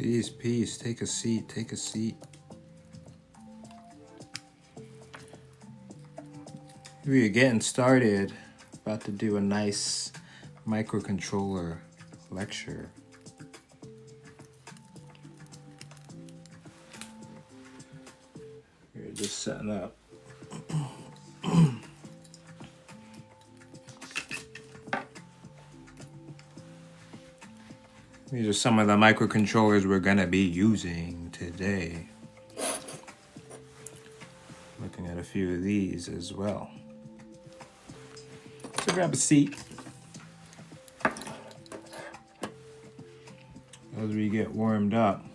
Peace. Take a seat. We are getting started. About to do a nice microcontroller lecture. We're just setting up. These are some of the microcontrollers we're going to be using today. Looking at a few of these as well. So grab a seat as we get warmed up.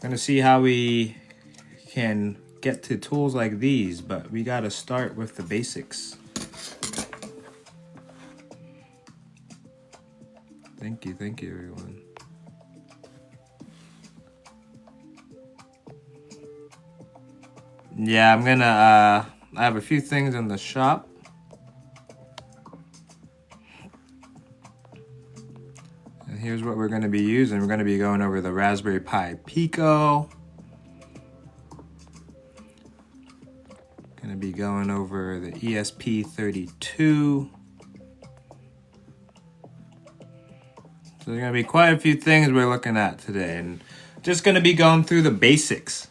Gonna see how we can get to tools like these, but we gotta start with the basics. Thank you everyone. Yeah, I'm gonna I have a few things in the shop. And here's what we're gonna be using. We're gonna be going over the Raspberry Pi Pico. Gonna be going over the ESP32. So there's gonna be quite a few things we're looking at today, and just gonna be going through the basics.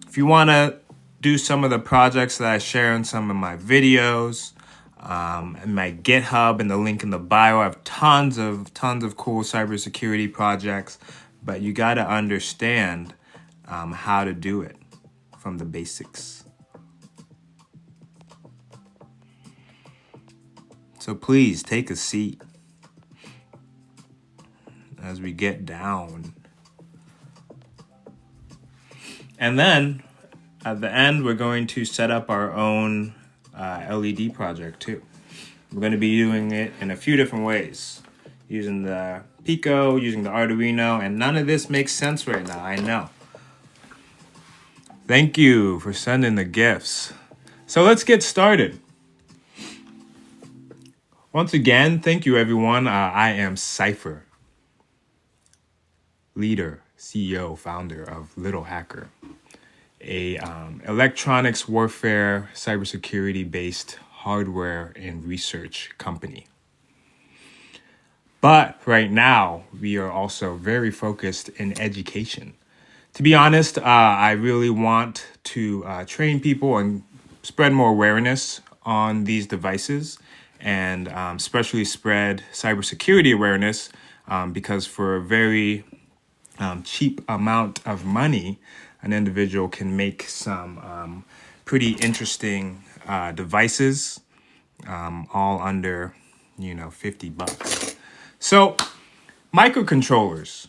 If you wanna do some of the projects that I share in some of my videos, and my GitHub and the link in the bio, I have tons of cool cybersecurity projects, but you gotta understand how to do it from the basics. So please take a seat as we get down. And then at the end, we're going to set up our own LED project too. We're going to be doing it in a few different ways, using the Pico, using the Arduino, and none of this makes sense right now, I know. Thank you for sending the gifts. So let's get started. Once again, thank you everyone. I am Cypher, leader, CEO, founder of Little Hacker, a electronics warfare, cybersecurity based hardware and research company. But right now, we are also very focused in education. To be honest, I really want to train people and spread more awareness on these devices, and especially spread cybersecurity awareness, because for a very cheap amount of money, an individual can make some pretty interesting devices, all under, $50. So, microcontrollers.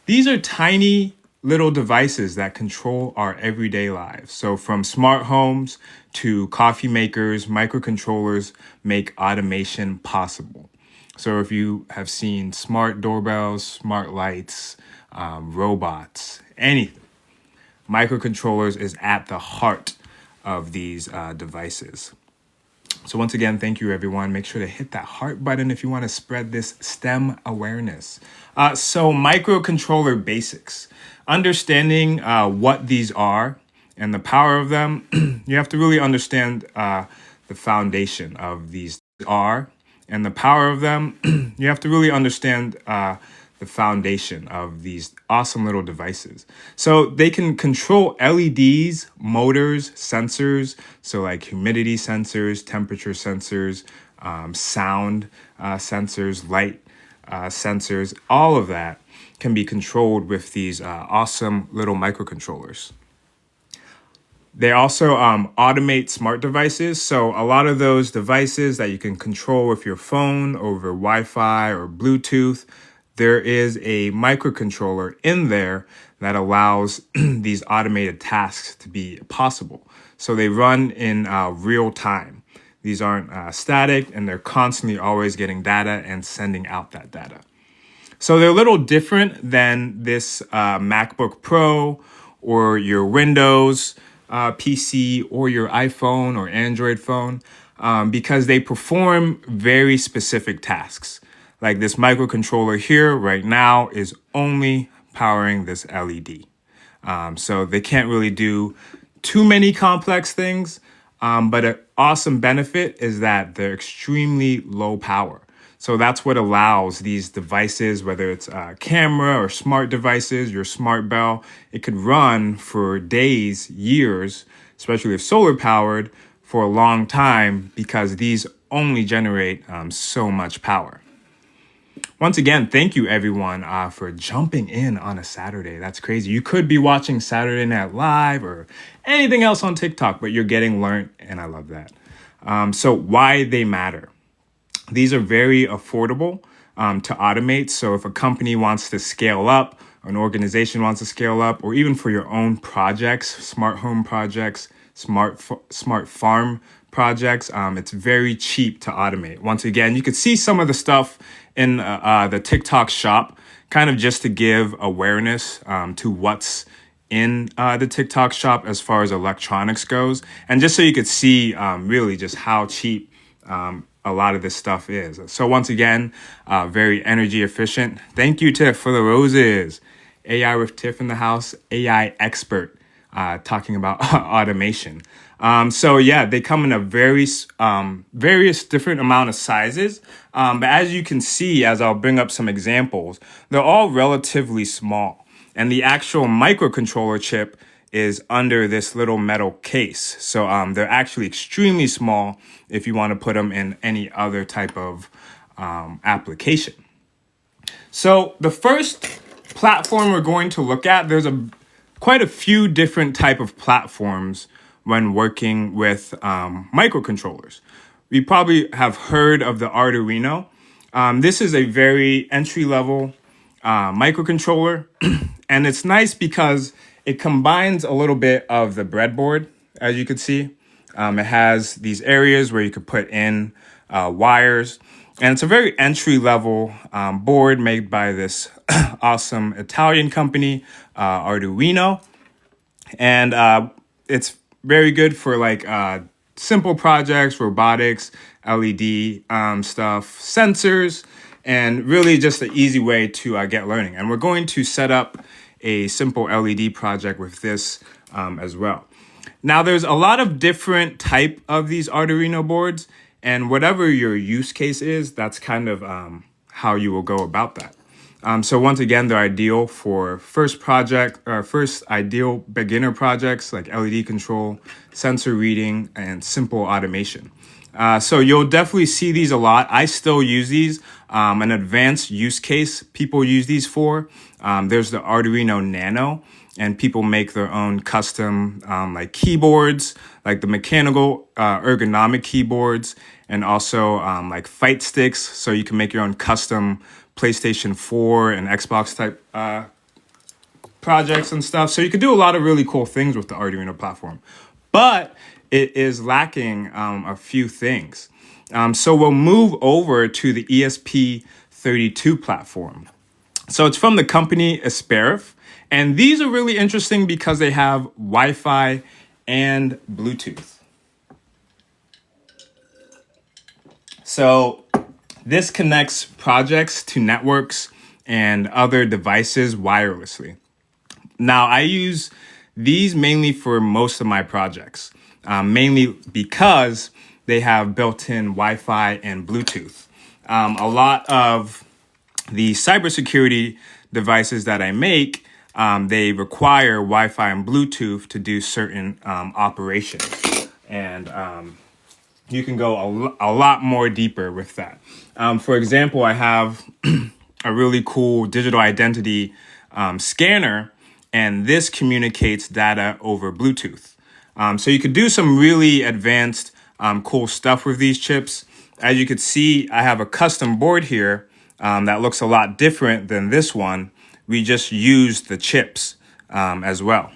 These are tiny little devices that control our everyday lives. So from smart homes to coffee makers, microcontrollers make automation possible. So if you have seen smart doorbells, smart lights, robots, anything, microcontrollers is at the heart of these devices. So once again, thank you everyone. Make sure to hit that heart button if you want to spread this STEM awareness. So microcontroller basics. Understanding what these are and the power of them, you have to really understand the foundation of these are and the power of them. You have to really understand the foundation of these awesome little devices. So they can control LEDs, motors, sensors, so like humidity sensors, temperature sensors, sound sensors, light sensors, all of that can be controlled with these awesome little microcontrollers. They also automate smart devices. So a lot of those devices that you can control with your phone over Wi-Fi or Bluetooth, there is a microcontroller in there that allows these automated tasks to be possible. So they run in real time. These aren't static, and they're constantly always getting data and sending out that data. So they're a little different than this MacBook Pro or your Windows PC or your iPhone or Android phone, because they perform very specific tasks. Like this microcontroller here right now is only powering this LED. So they can't really do too many complex things. But an awesome benefit is that they're extremely low power. So that's what allows these devices, whether it's a camera or smart devices, your smart bell, it could run for days, years, especially if solar powered, for a long time because these only generate so much power. Once again, thank you everyone for jumping in on a Saturday. That's crazy. You could be watching Saturday Night Live or anything else on TikTok, but you're getting learned, and I love that. So why they matter. These are very affordable to automate. So if a company wants to scale up, an organization wants to scale up, or even for your own projects, smart home projects, smart farm projects, it's very cheap to automate. Once again, you could see some of the stuff in the TikTok shop, kind of just to give awareness to what's in the TikTok shop as far as electronics goes. And just so you could see really just how cheap a lot of this stuff is. So once again, very energy efficient. Thank you, Tiff, for the roses. AI with Tiff in the house, AI expert, talking about automation. So yeah, they come in a various different amount of sizes. But as you can see, as I'll bring up some examples, they're all relatively small. And the actual microcontroller chip is under this little metal case. So they're actually extremely small if you want to put them in any other type of application. So the first platform we're going to look at, there's quite a few different type of platforms when working with microcontrollers. We probably have heard of the Arduino. This is a very entry-level microcontroller, and it's nice because it combines a little bit of the breadboard, as you can see. It has these areas where you could put in wires, and it's a very entry-level board made by this awesome Italian company, Arduino, and it's very good for like simple projects, robotics, LED stuff, sensors, and really just an easy way to get learning. And we're going to set up a simple LED project with this as well. Now, there's a lot of different type of these Arduino boards, and whatever your use case is, that's kind of how you will go about that. So once again, they're ideal for first ideal beginner projects like LED control, sensor reading, and simple automation. So you'll definitely see these a lot. I still use these. An advanced use case people use these for. There's the Arduino Nano, and people make their own custom like keyboards, like the mechanical ergonomic keyboards, and also like fight sticks. So you can make your own custom PlayStation 4 and Xbox type projects and stuff. So you could do a lot of really cool things with the Arduino platform, but it is lacking a few things. So we'll move over to the ESP32 platform. So it's from the company Asperif, and these are really interesting because they have Wi-Fi and Bluetooth. So this connects projects to networks and other devices wirelessly. Now, I use these mainly for most of my projects, mainly because they have built-in Wi-Fi and Bluetooth. A lot of the cybersecurity devices that I make, they require Wi-Fi and Bluetooth to do certain operations. And you can go a lot more deeper with that. For example, I have a really cool digital identity scanner, and this communicates data over Bluetooth. So you could do some really advanced, cool stuff with these chips. As you can see, I have a custom board here that looks a lot different than this one. We just used the chips as well.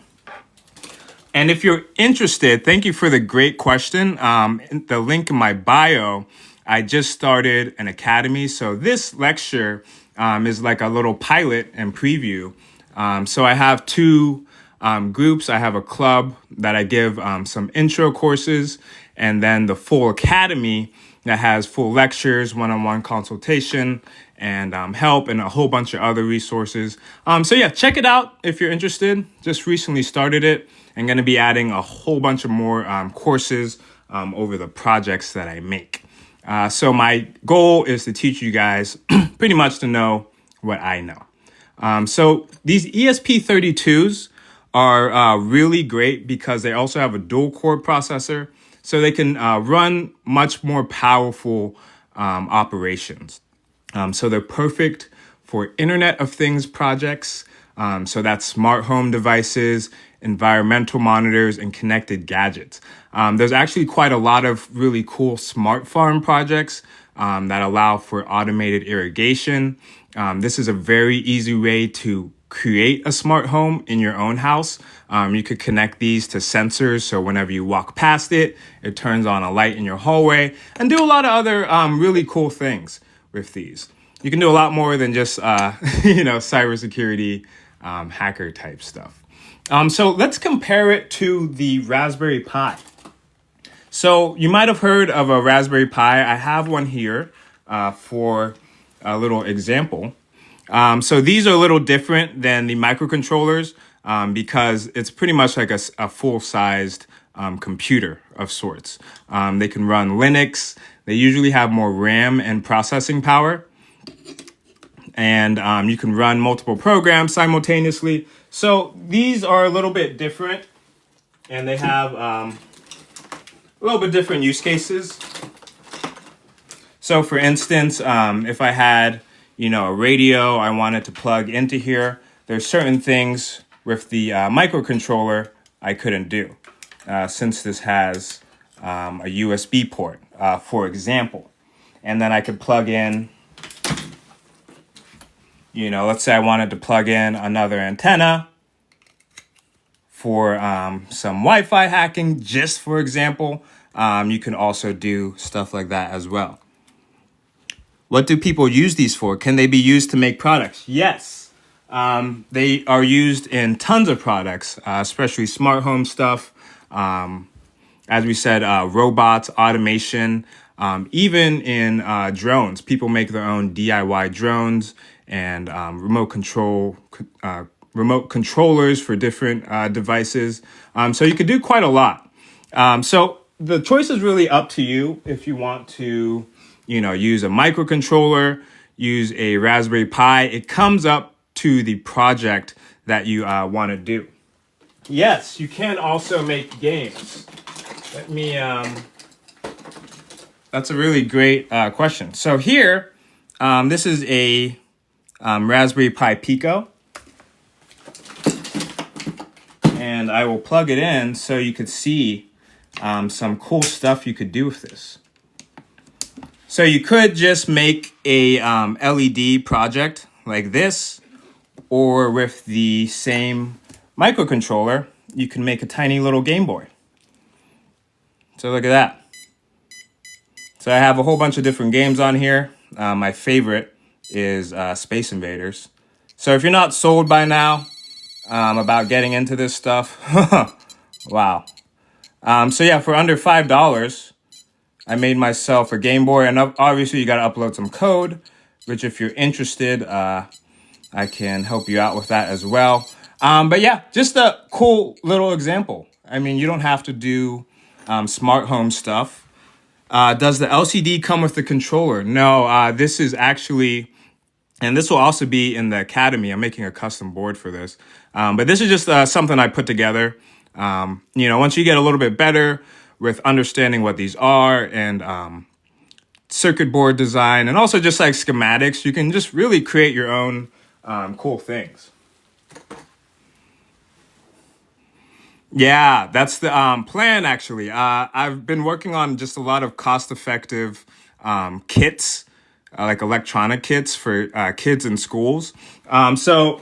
And if you're interested, thank you for the great question. The link in my bio, I just started an academy. So this lecture is like a little pilot and preview. So I have two groups. I have a club that I give some intro courses, and then the full academy that has full lectures, one-on-one consultation, and help and a whole bunch of other resources. So yeah, check it out if you're interested. Just recently started it and going to be adding a whole bunch of more courses over the projects that I make. So my goal is to teach you guys pretty much to know what I know. So these ESP32s are really great because they also have a dual core processor, so they can run much more powerful operations. So they're perfect for Internet of Things projects. So that's smart home devices, environmental monitors, and connected gadgets. There's actually quite a lot of really cool smart farm projects that allow for automated irrigation. This is a very easy way to create a smart home in your own house. You could connect these to sensors, so whenever you walk past it, it turns on a light in your hallway, and do a lot of other really cool things with these. You can do a lot more than just cybersecurity hacker type stuff. So let's compare it to the Raspberry Pi. So you might have heard of a Raspberry Pi. I have one here for a little example. So these are a little different than the microcontrollers because it's pretty much like a full-sized computer of sorts. They can run Linux. They usually have more RAM and processing power. And you can run multiple programs simultaneously. So these are a little bit different, and they have a little bit different use cases. So for instance, if I had, a radio I wanted to plug into here, there's certain things with the microcontroller I couldn't do since this has a USB port, for example. And then I could plug in, let's say I wanted to plug in another antenna for some Wi-Fi hacking, just for example. You can also do stuff like that as well. What do people use these for? Can they be used to make products? Yes. They are used in tons of products, especially smart home stuff. As we said, robots, automation, even in drones. People make their own DIY drones and remote controllers for different devices. So you could do quite a lot. So the choice is really up to you if you want to, use a microcontroller, use a Raspberry Pi. It comes up to the project that you want to do. Yes, you can also make games. Let me, that's a really great question. So here, this is a Raspberry Pi Pico. And I will plug it in so you could see some cool stuff you could do with this. So you could just make a LED project like this, or with the same microcontroller, you can make a tiny little Game Boy. So look at that. So I have a whole bunch of different games on here. My favorite is Space Invaders. So if you're not sold by now about getting into this stuff, wow. So yeah, for under $5, I made myself a Game Boy, and obviously you got to upload some code, which if you're interested, I can help you out with that as well. But yeah, just a cool little example. I mean, you don't have to do smart home stuff. Does the LCD come with the controller? No, this is actually, and this will also be in the Academy. I'm making a custom board for this. But this is just something I put together. Once you get a little bit better with understanding what these are and circuit board design and also just like schematics, you can just really create your own cool things. Yeah, that's the plan, actually. I've been working on just a lot of cost-effective kits, like electronic kits for kids in schools. So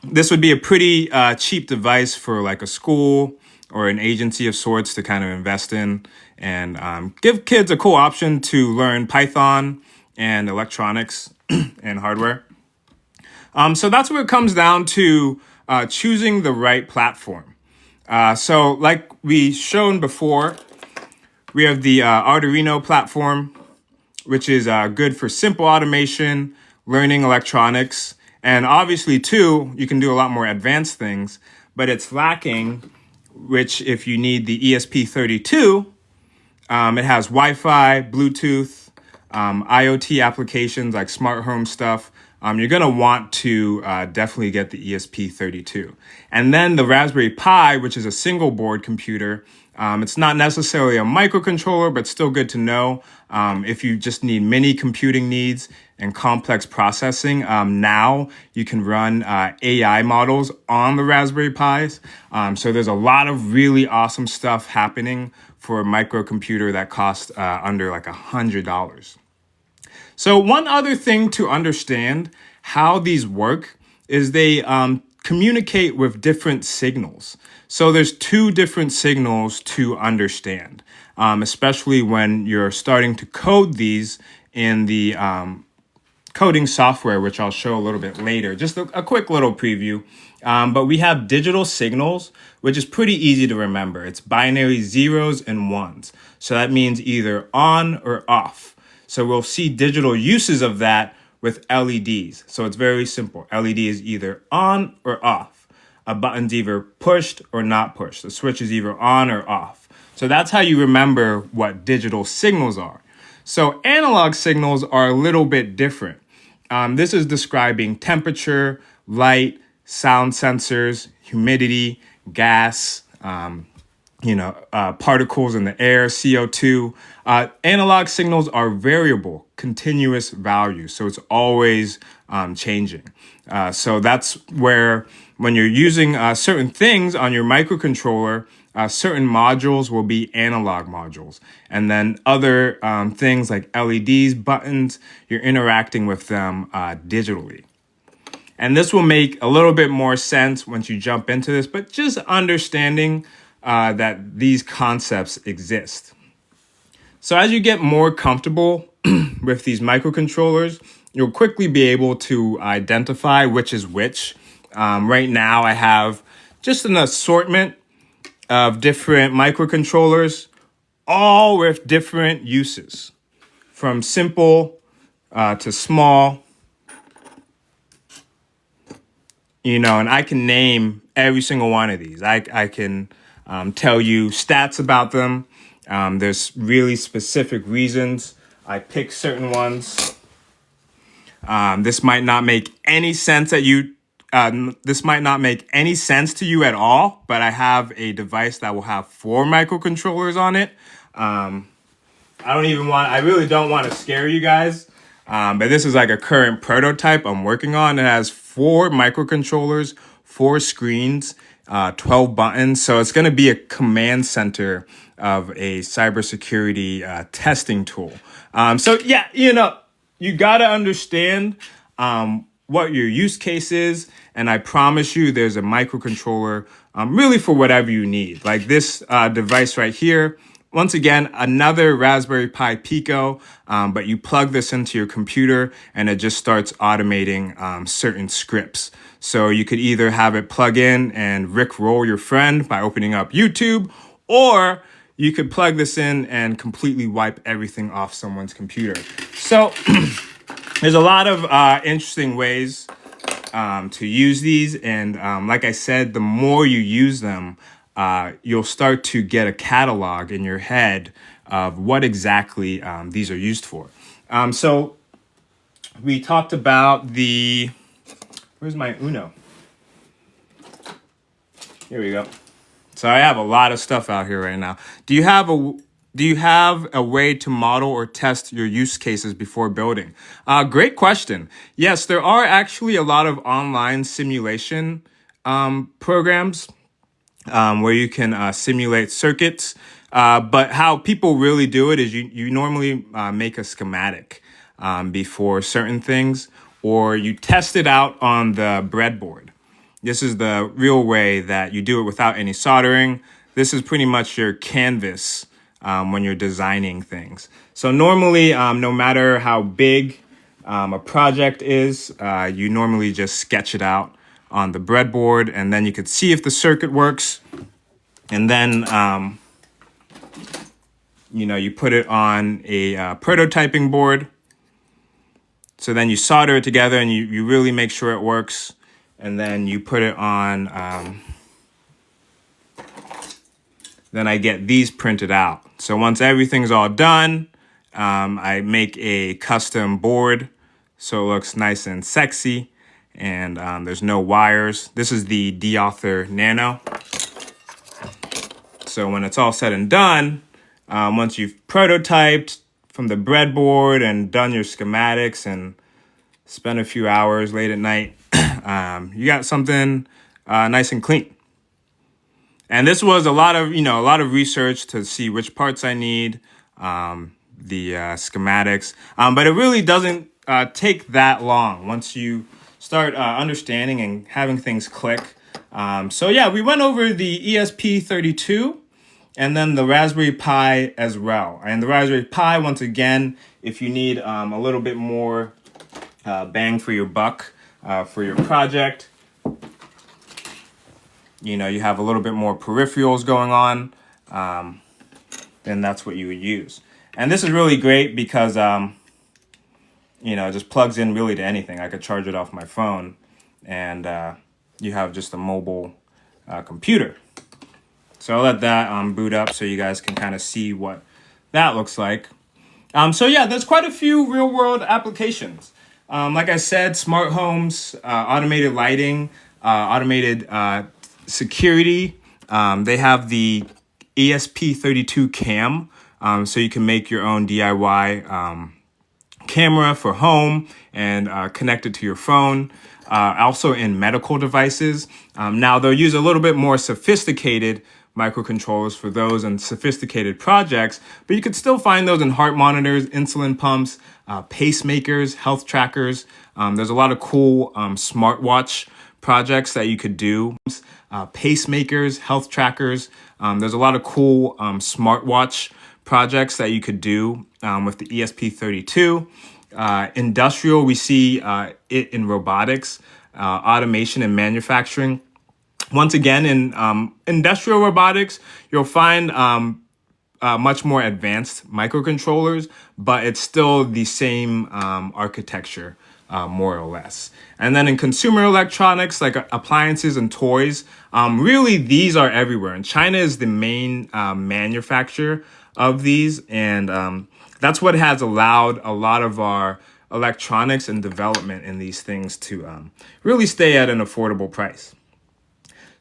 this would be a pretty cheap device for like a school or an agency of sorts to kind of invest in and give kids a cool option to learn Python and electronics and hardware. So that's what it comes down to, choosing the right platform. So like we shown before, we have the Arduino platform, which is good for simple automation learning electronics. And obviously, too, you can do a lot more advanced things, but it's lacking, which if you need the ESP32, it has Wi-Fi, Bluetooth, IoT applications like smart home stuff. You're going to want to definitely get the ESP32. And then the Raspberry Pi, which is a single board computer. It's not necessarily a microcontroller, but still good to know if you just need mini computing needs and complex processing. Now you can run AI models on the Raspberry Pis. So there's a lot of really awesome stuff happening for a microcomputer that costs under like $100. So one other thing to understand how these work is they communicate with different signals. So there's two different signals to understand, especially when you're starting to code these in the coding software, which I'll show a little bit later. Just a quick little preview. But we have digital signals, which is pretty easy to remember. It's binary zeros and ones. So that means either on or off. So we'll see digital uses of that with LEDs. So it's very simple. LED is either on or off. A button's either pushed or not pushed. The switch is either on or off. So that's how you remember what digital signals are. So analog signals are a little bit different. This is describing temperature, light, sound sensors, humidity, gas, particles in the air, CO2. Analog signals are variable, continuous values, so it's always changing. So that's where when you're using certain things on your microcontroller, certain modules will be analog modules. And then other things like LEDs, buttons, you're interacting with them digitally. And this will make a little bit more sense once you jump into this, but just understanding that these concepts exist. So as you get more comfortable with these microcontrollers, you'll quickly be able to identify which is which. Right now I have just an assortment of different microcontrollers, all with different uses, from simple to small. And I can name every single one of these. I can tell you stats about them. There's really specific reasons I pick certain ones. This might not make any sense to you at all, but I have a device that will have 4 microcontrollers on it. I really don't want to scare you guys, but this is like a current prototype I'm working on. It has 4 microcontrollers, 4 screens, 12 buttons. So it's going to be a command center of a cybersecurity testing tool. You got to understand what your use case is. And I promise you there's a microcontroller really for whatever you need. Like this device right here. Once again, another Raspberry Pi Pico, but you plug this into your computer and it just starts automating certain scripts. So you could either have it plug in and rickroll your friend by opening up YouTube, or you could plug this in and completely wipe everything off someone's computer. So there's a lot of interesting ways to use these. And like I said, the more you use them, you'll start to get a catalog in your head of what exactly these are used for. So we talked about where's my Uno? Here we go. So I have a lot of stuff out here right now. Do you have a way to model or test your use cases before building? Great question. Yes, there are actually a lot of online simulation programs where you can simulate circuits. But how people really do it is you normally make a schematic before certain things, or you test it out on the breadboard. This is the real way that you do it without any soldering. This is pretty much your canvas when you're designing things. So normally, no matter how big a project is, you normally just sketch it out on the breadboard, and then you could see if the circuit works. And then, you put it on a prototyping board. So then you solder it together and you really make sure it works. And then you put it on. Then I get these printed out. So once everything's all done, I make a custom board so it looks nice and sexy. And there's no wires. This is the D-Author Nano. So when it's all said and done, once you've prototyped from the breadboard and done your schematics and spent a few hours late at night, you got something nice and clean. And this was a lot of research to see which parts I need, the schematics. But it really doesn't take that long once you start understanding and having things click. So yeah, we went over the ESP32 and then the Raspberry Pi as well. And the Raspberry Pi, once again, if you need a little bit more bang for your buck for your project, you have a little bit more peripherals going on, then that's what you would use. And this is really great because, it just plugs in really to anything. I could charge it off my phone and you have just a mobile computer. So I'll let that boot up so you guys can kind of see what that looks like. So yeah, there's quite a few real world applications. Like I said, smart homes, automated lighting, automated security. They have the ESP32 cam, so you can make your own DIY camera for home and connect it to your phone. Also in medical devices. Now they'll use a little bit more sophisticated microcontrollers for those and sophisticated projects, but you could still find those in heart monitors, insulin pumps, pacemakers, health trackers. There's a lot of cool smartwatch projects that you could do. Pacemakers, health trackers. There's a lot of cool smartwatch projects that you could do with the ESP32. Industrial, we see it in robotics, automation and manufacturing. Once again, in industrial robotics, you'll find much more advanced microcontrollers, but it's still the same architecture, more or less. And then in consumer electronics, like appliances and toys, really these are everywhere. And China is the main manufacturer of these. And that's what has allowed a lot of our electronics and development in these things to really stay at an affordable price.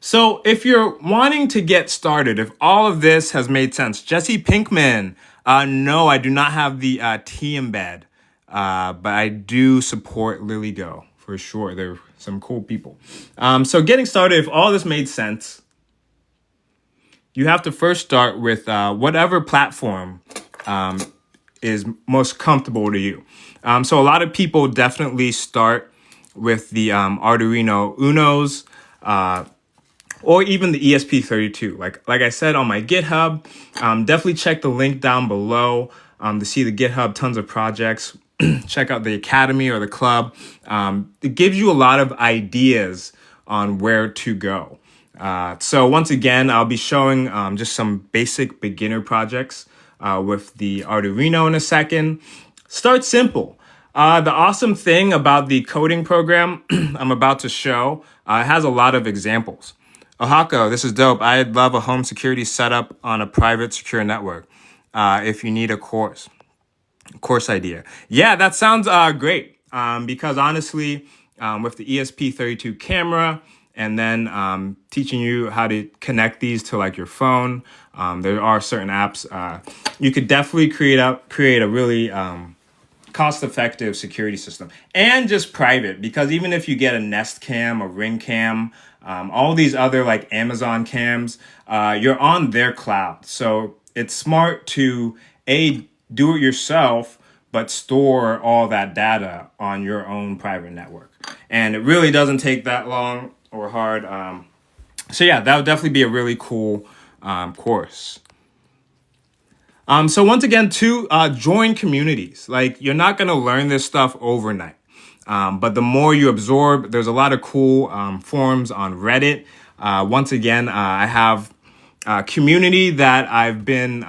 So if you're wanting to get started, if all of this has made sense, Jesse Pinkman, no, I do not have the T embed, but I do support LilyGo for sure. They're some cool people. So getting started, if all this made sense, you have to first start with whatever platform is most comfortable to you. So a lot of people definitely start with the Arduino Unos, or even the ESP32. Like I said on my GitHub, definitely check the link down below to see the GitHub, tons of projects. Check out the Academy or the club. It gives you a lot of ideas on where to go. So once again, I'll be showing just some basic beginner projects with the Arduino in a second. Start simple. The awesome thing about the coding program I'm about to show, it has a lot of examples. Ohako, this is dope. I'd love a home security setup on a private secure network if you need a course idea. Yeah, that sounds great because honestly, with the ESP32 camera and then teaching you how to connect these to like your phone, there are certain apps. You could definitely create a really cost-effective security system and just private, because even if you get a Nest Cam, a Ring Cam, all these other like Amazon cams, you're on their cloud. So it's smart to do it yourself, but store all that data on your own private network. And it really doesn't take that long or hard. So yeah, that would definitely be a really cool course. So once again, join communities. Like, you're not going to learn this stuff overnight. But the more you absorb, there's a lot of cool forums on Reddit. Once again, I have a community that I've been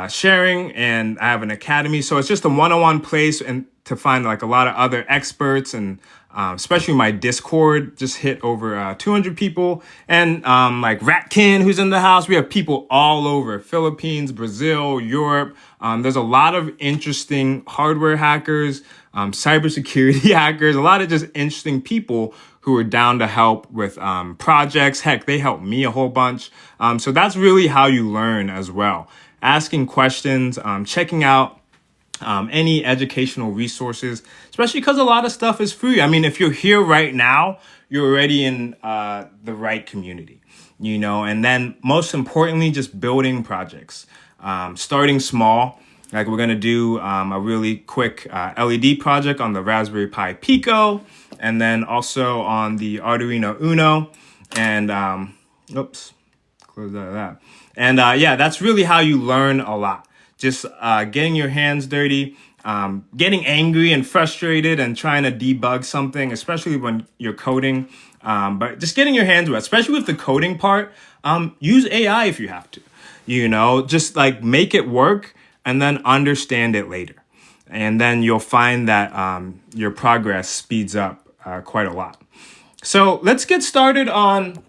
sharing, and I have an academy. So it's just a one-on-one place and to find like a lot of other experts, and especially my Discord just hit over 200 people, and like Ratkin, who's in the house. We have people all over Philippines, Brazil, Europe. There's a lot of interesting hardware hackers, cybersecurity hackers, a lot of just interesting people who are down to help with projects. Heck, they help me a whole bunch. So that's really how you learn as well. Asking questions, checking out any educational resources, especially because a lot of stuff is free. I mean, if you're here right now, you're already in the right community, and then most importantly, just building projects, starting small. Like we're going to do a really quick LED project on the Raspberry Pi Pico, and then also on the Arduino Uno, and oops, close out of that. And yeah, that's really how you learn a lot. Just getting your hands dirty, getting angry and frustrated and trying to debug something, especially when you're coding. But just getting your hands wet, especially with the coding part. Use AI if you have to, just like make it work and then understand it later. And then you'll find that your progress speeds up quite a lot. So let's get started on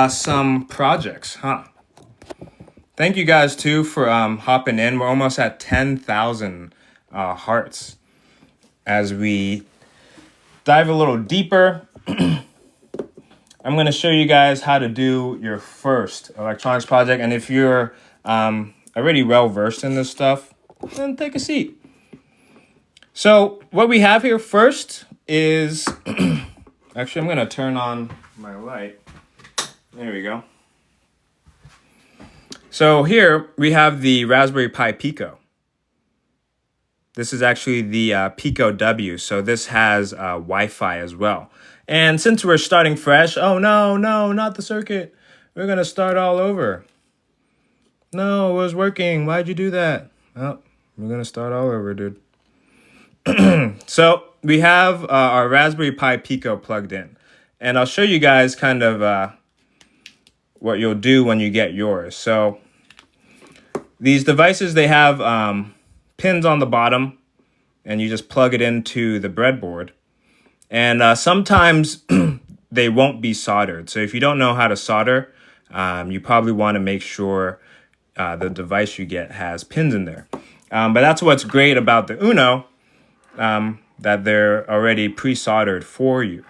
some projects, Thank you guys too for hopping in. We're almost at 10,000 hearts. As we dive a little deeper, I'm going to show you guys how to do your first electronics project. And if you're already well versed in this stuff, then take a seat. So what we have here first is, actually I'm going to turn on my light. There we go. So here we have the Raspberry Pi Pico. This is actually the Pico W, so this has Wi-Fi as well. And since we're starting fresh, oh no, not the circuit. We're gonna start all over. No, it was working. Why'd you do that? Oh, we're gonna start all over, dude. So we have our Raspberry Pi Pico plugged in. And I'll show you guys kind of what you'll do when you get yours. So these devices, they have pins on the bottom, and you just plug it into the breadboard. And sometimes they won't be soldered. So if you don't know how to solder, you probably want to make sure the device you get has pins in there. But that's what's great about the Uno, that they're already pre-soldered for you.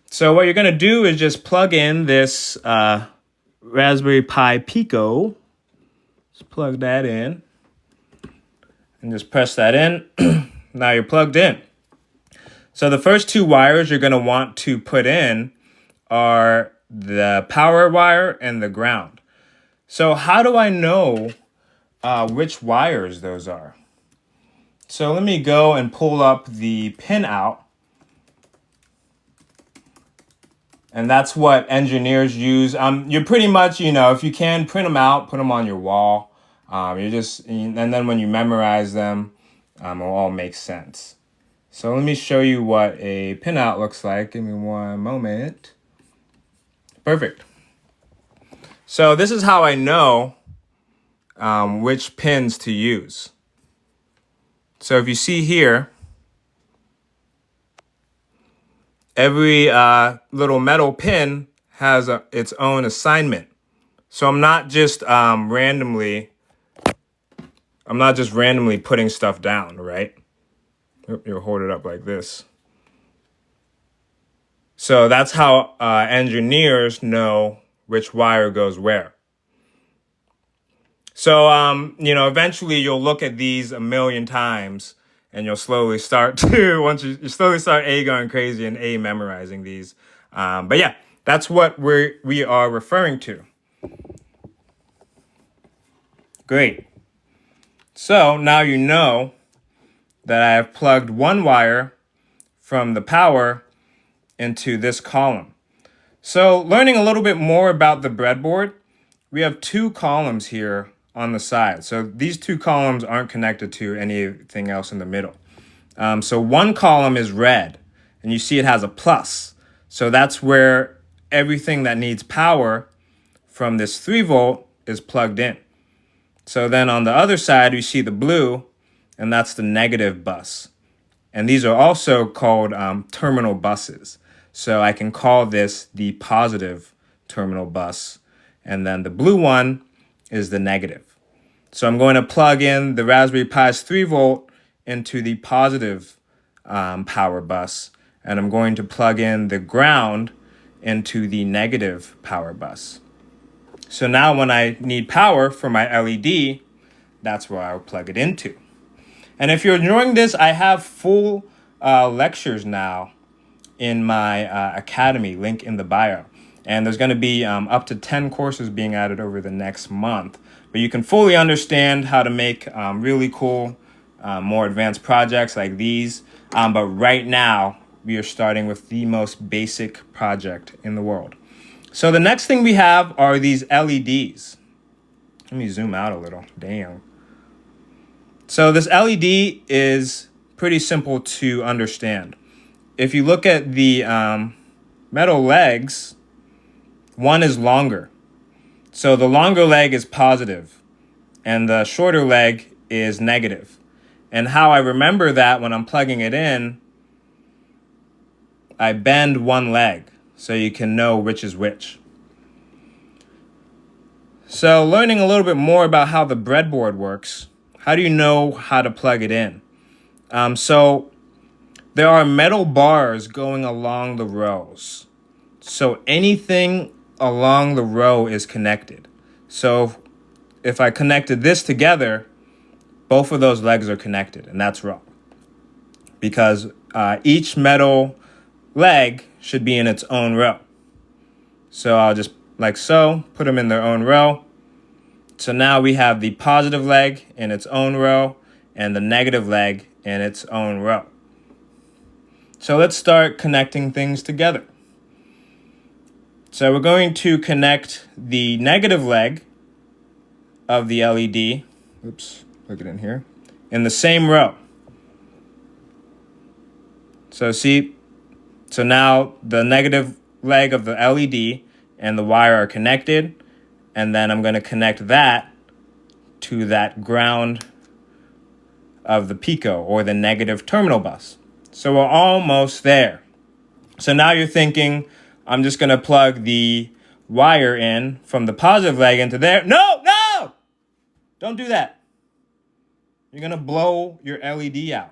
So what you're going to do is just plug in this Raspberry Pi Pico. Just plug that in and just press that in. Now you're plugged in. So the first two wires you're going to want to put in are the power wire and the ground. So how do I know which wires those are? So let me go and pull up the pin out. And that's what engineers use. You're pretty much, if you can, print them out, put them on your wall. And then when you memorize them, it'll all make sense. So let me show you what a pinout looks like. Give me one moment. Perfect. So this is how I know which pins to use. So if you see here, every little metal pin has its own assignment. So I'm not just randomly putting stuff down, right? You'll hold it up like this. So that's how engineers know which wire goes where. So, eventually you'll look at these a million times, and you'll slowly start to, once you slowly start going crazy and memorizing these. But yeah, that's what we are referring to. Great. So now you know that I have plugged one wire from the power into this column. So learning a little bit more about the breadboard, we have two columns here on the side. So these two columns aren't connected to anything else in the middle. So one column is red, and you see it has a plus. So that's where everything that needs power from this 3 volt is plugged in. So then on the other side, we see the blue, and that's the negative bus. And these are also called terminal buses. So I can call this the positive terminal bus. And then the blue one is the negative. So I'm going to plug in the Raspberry Pi's 3-volt into the positive power bus. And I'm going to plug in the ground into the negative power bus. So now when I need power for my LED, that's where I'll plug it into. And if you're enjoying this, I have full lectures now in my academy, link in the bio. And there's going to be up to 10 courses being added over the next month. But you can fully understand how to make really cool, more advanced projects like these. But right now, we are starting with the most basic project in the world. So the next thing we have are these LEDs. Let me zoom out a little. Damn. So this LED is pretty simple to understand. If you look at the metal legs, one is longer. So the longer leg is positive, and the shorter leg is negative. And how I remember that when I'm plugging it in, I bend one leg so you can know which is which. So learning a little bit more about how the breadboard works, how do you know how to plug it in? So there are metal bars going along the rows. So anything along the row is connected. So if I connected this together, both of those legs are connected, and that's wrong. Because each metal leg should be in its own row. So I'll just, like so, put them in their own row. So now we have the positive leg in its own row and the negative leg in its own row. So let's start connecting things together. So we're going to connect the negative leg of the LED, oops, plug it in here, in the same row. So see, so now the negative leg of the LED and the wire are connected, and then I'm going to connect that to that ground of the Pico, or the negative terminal bus. So we're almost there. So now you're thinking, I'm just going to plug the wire in from the positive leg into there. No! Don't do that. You're going to blow your LED out.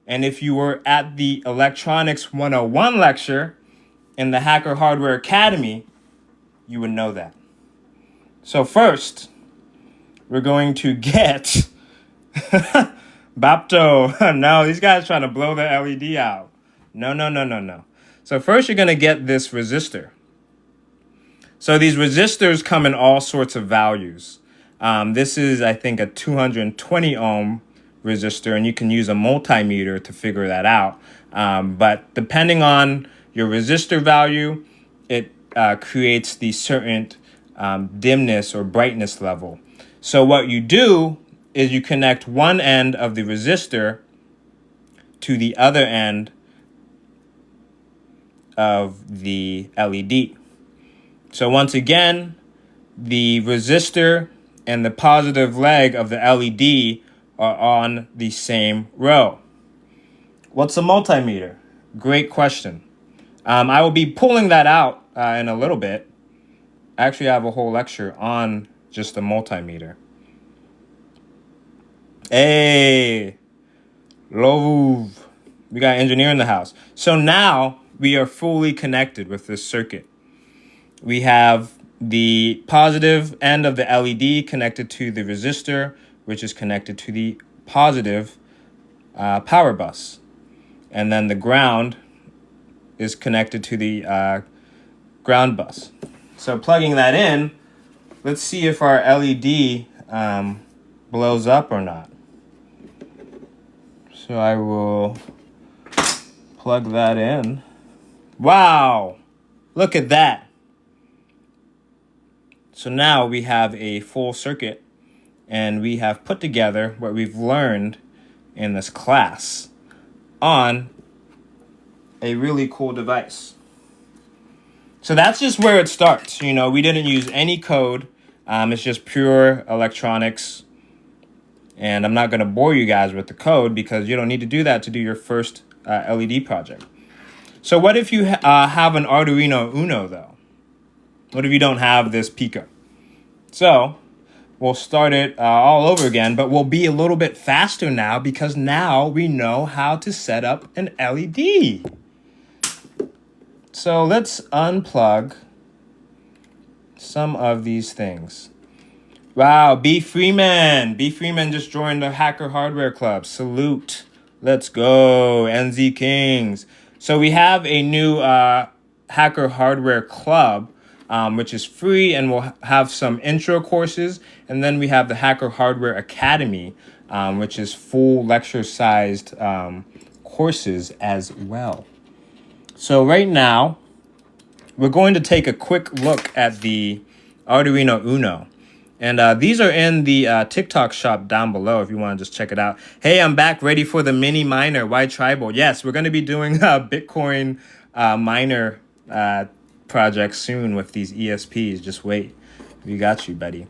And if you were at the Electronics 101 lecture in the Hacker Hardware Academy, you would know that. So first, we're going to get Bapto. No, these guys trying to blow the LED out. No. So first you're going to get this resistor. So these resistors come in all sorts of values. This is, I think, a 220 ohm resistor, and you can use a multimeter to figure that out. But depending on your resistor value, it creates the certain dimness or brightness level. So what you do is you connect one end of the resistor to the other end of the LED. So once again, the resistor and the positive leg of the LED are on the same row. What's a multimeter? Great question. I will be pulling that out in a little bit. Actually, I have a whole lecture on just a multimeter. Hey, Lovuv. We got an engineer in the house. So now we are fully connected with this circuit. We have the positive end of the LED connected to the resistor, which is connected to the positive power bus. And then the ground is connected to the ground bus. So plugging that in, let's see if our LED blows up or not. So I will plug that in. Wow, look at that. So now we have a full circuit, and we have put together what we've learned in this class on a really cool device. So that's just where it starts. You know, we didn't use any code. It's just pure electronics. And I'm not going to bore you guys with the code because you don't need to do that to do your first LED project. So what if you have an Arduino Uno though? What if you don't have this Pico? So we'll start it all over again, but we'll be a little bit faster now because now we know how to set up an LED. So let's unplug some of these things. Wow, B. Freeman. B. Freeman just joined the Hacker Hardware Club. Salute. Let's go, NZ Kings. So we have a new Hacker Hardware Club, which is free, and we'll have some intro courses. And then we have the Hacker Hardware Academy, which is full lecture-sized courses as well. So right now, we're going to take a quick look at the Arduino Uno. And these are in the TikTok shop down below if you want to just check it out. Hey, I'm back ready for the mini miner. Why tribal? Yes, we're going to be doing a Bitcoin miner project soon with these ESPs. Just wait. We got you, buddy.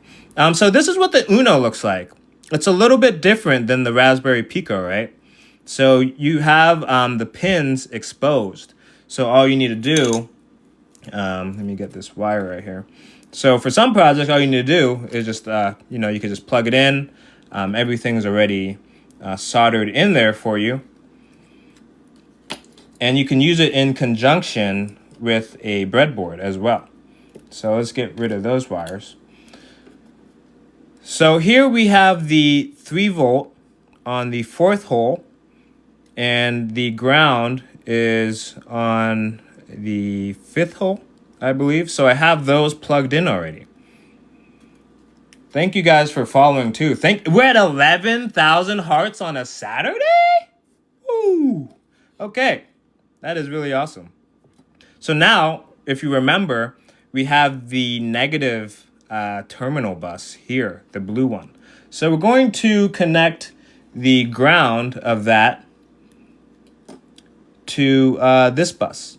So this is what the Uno looks like. It's a little bit different than the Raspberry Pico, right? So you have the pins exposed. So all you need to do, let me get this wire right here. So for some projects, all you need to do is just, you can just plug it in. Everything's already soldered in there for you. And you can use it in conjunction with a breadboard as well. So let's get rid of those wires. So here we have the 3-volt on the 4th hole, and the ground is on the 5th hole, I believe. So I have those plugged in already. Thank you guys for following too. We're at 11,000 hearts on a Saturday? Woo! Okay, that is really awesome. So now, if you remember, we have the negative terminal bus here, the blue one. So we're going to connect the ground of that to this bus.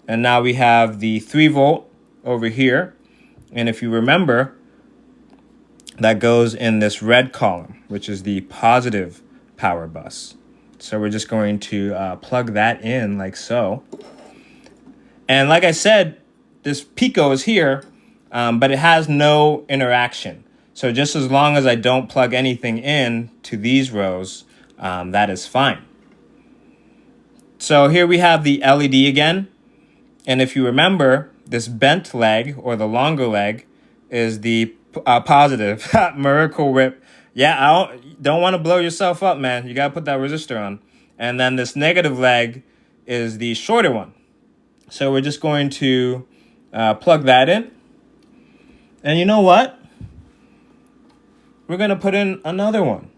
And now we have the 3-volt over here. And if you remember, that goes in this red column, which is the positive power bus. So we're just going to plug that in like so. And like I said, this Pico is here, but it has no interaction. So just as long as I don't plug anything in to these rows, that is fine. So here we have the LED again. And if you remember, this bent leg, or the longer leg, is the positive. Miracle whip. Yeah, I don't want to blow yourself up, man. You got to put that resistor on. And then this negative leg is the shorter one. So we're just going to plug that in. And you know what? We're going to put in another one.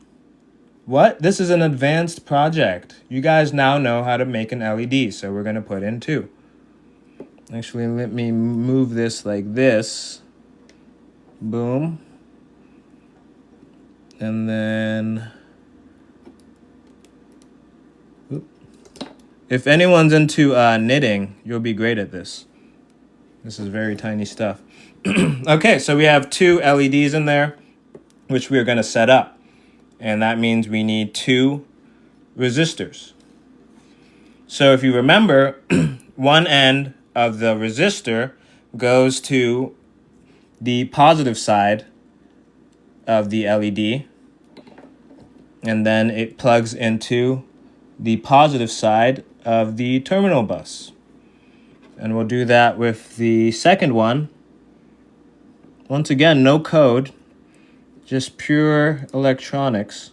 What? This is an advanced project. You guys now know how to make an LED, so we're going to put in 2. Actually, let me move this like this. Boom. And then, if anyone's into knitting, you'll be great at this. This is very tiny stuff. Okay, so we have 2 LEDs in there, which we are going to set up. And that means we need 2 resistors. So if you remember, one end of the resistor goes to the positive side of the LED, and then it plugs into the positive side of the terminal bus. And we'll do that with the second one. Once again, no code, just pure electronics.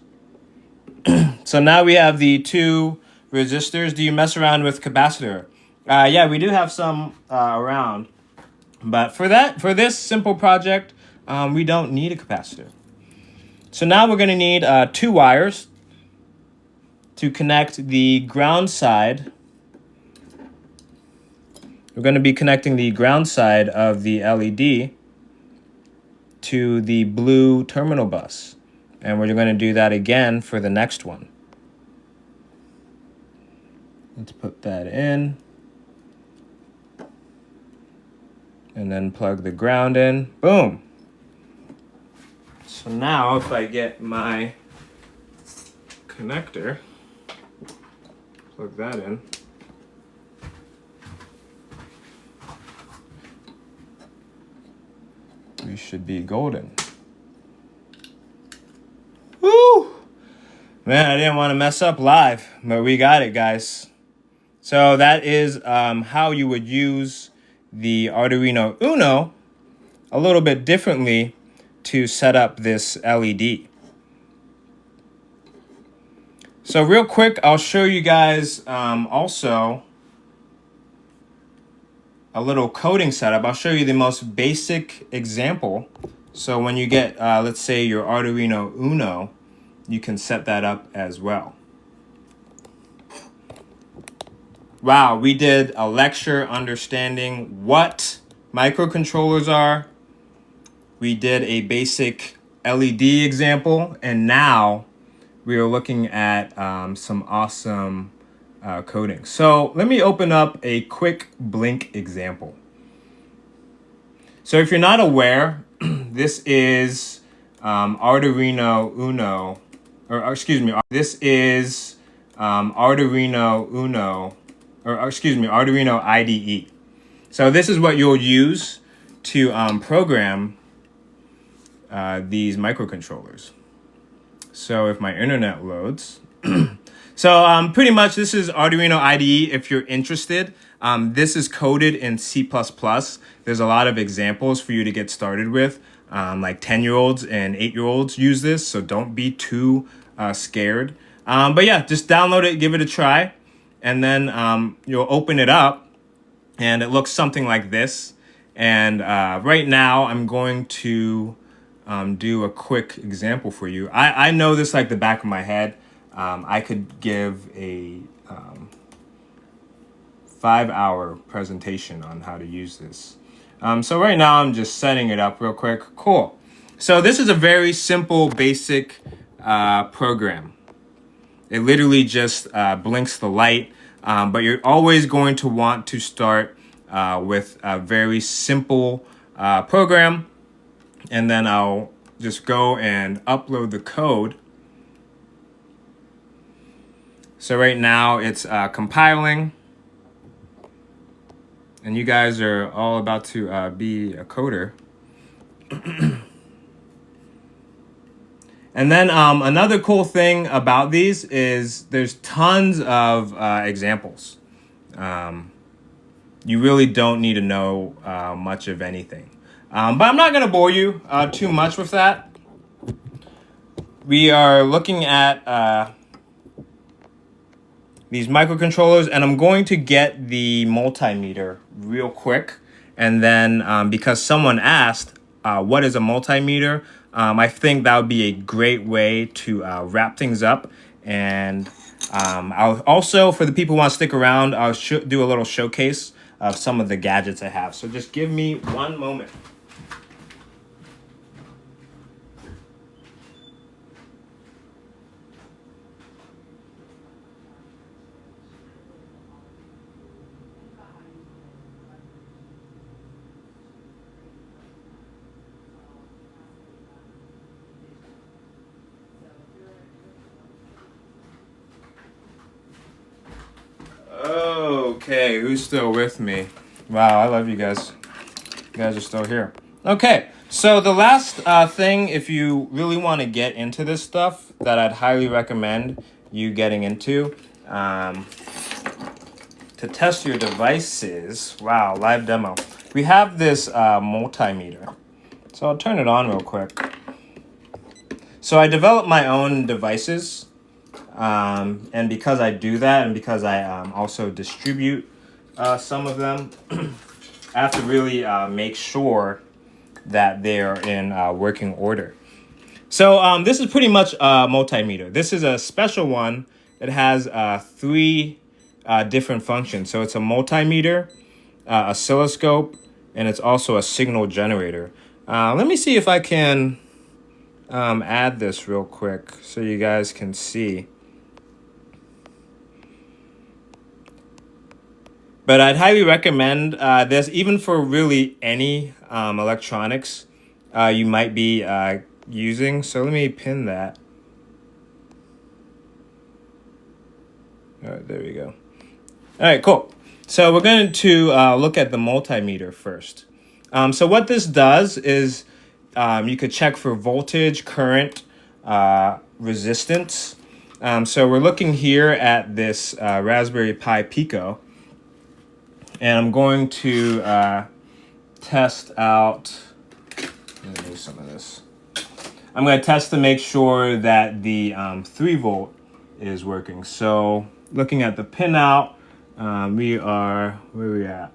So now we have the 2 resistors. Do you mess around with capacitor? Yeah, we do have some around, but for this simple project, we don't need a capacitor. So now we're going to need 2 wires to connect the ground side. We're going to be connecting the ground side of the LED to the blue terminal bus, and we're going to do that again for the next one. Let's put that in. And then plug the ground in. Boom. So now if I get my connector. Plug that in. We should be golden. Woo! Man, I didn't want to mess up live, but we got it, guys. So that is how you would use the Arduino Uno a little bit differently to set up this LED. So real quick, I'll show you guys also a little coding setup. I'll show you the most basic example. So when you get, let's say, your Arduino Uno, you can set that up as well. Wow, we did a lecture understanding what microcontrollers are. We did a basic LED example, and now we are looking at some awesome coding. So let me open up a quick blink example. So if you're not aware, this is Arduino Uno, or excuse me, this is Arduino Uno, or excuse me, Arduino IDE. So this is what you'll use to program these microcontrollers. So if my internet loads, so pretty much this is Arduino IDE if you're interested. This is coded in C++. There's a lot of examples for you to get started with. Like 10-year-olds and 8-year-olds use this, so don't be too scared. But yeah, just download it, give it a try, and then you'll open it up, and it looks something like this. And right now, I'm going to do a quick example for you. I know this like the back of my head. I could give a 5-hour presentation on how to use this. So right now I'm just setting it up real quick. Cool. So this is a very simple, basic program. It literally just blinks the light, but you're always going to want to start with a very simple program, and then I'll just go and upload the code. So right now it's compiling. And you guys are all about to be a coder. And then another cool thing about these is there's tons of examples. You really don't need to know much of anything. But I'm not going to bore you too much with that. We are looking at these microcontrollers, and I'm going to get the multimeter real quick. And then because someone asked, what is a multimeter? I think that would be a great way to wrap things up. And I'll also, for the people who want to stick around, I'll do a little showcase of some of the gadgets I have. So just give me one moment. Okay, who's still with me? Wow, I love you guys. You guys are still here. Okay, so the last thing, if you really want to get into this stuff, that I'd highly recommend you getting into to test your devices. Wow, live demo. We have this multimeter. So I'll turn it on real quick. So I developed my own devices. And because I do that, and because I also distribute some of them, I have to really make sure that they're in working order. So this is pretty much a multimeter. This is a special one that has 3 different functions. So it's a multimeter, oscilloscope, and it's also a signal generator. Let me see if I can add this real quick so you guys can see. But I'd highly recommend this, even for really any electronics you might be using. So let me pin that. All right, there we go. All right, cool. So we're going to look at the multimeter first. So what this does is you could check for voltage, current, resistance. So we're looking here at this Raspberry Pi Pico, and I'm going to test out. Let me do some of this. I'm going to test to make sure that the 3 volt is working. So looking at the pinout, we are, where are we at?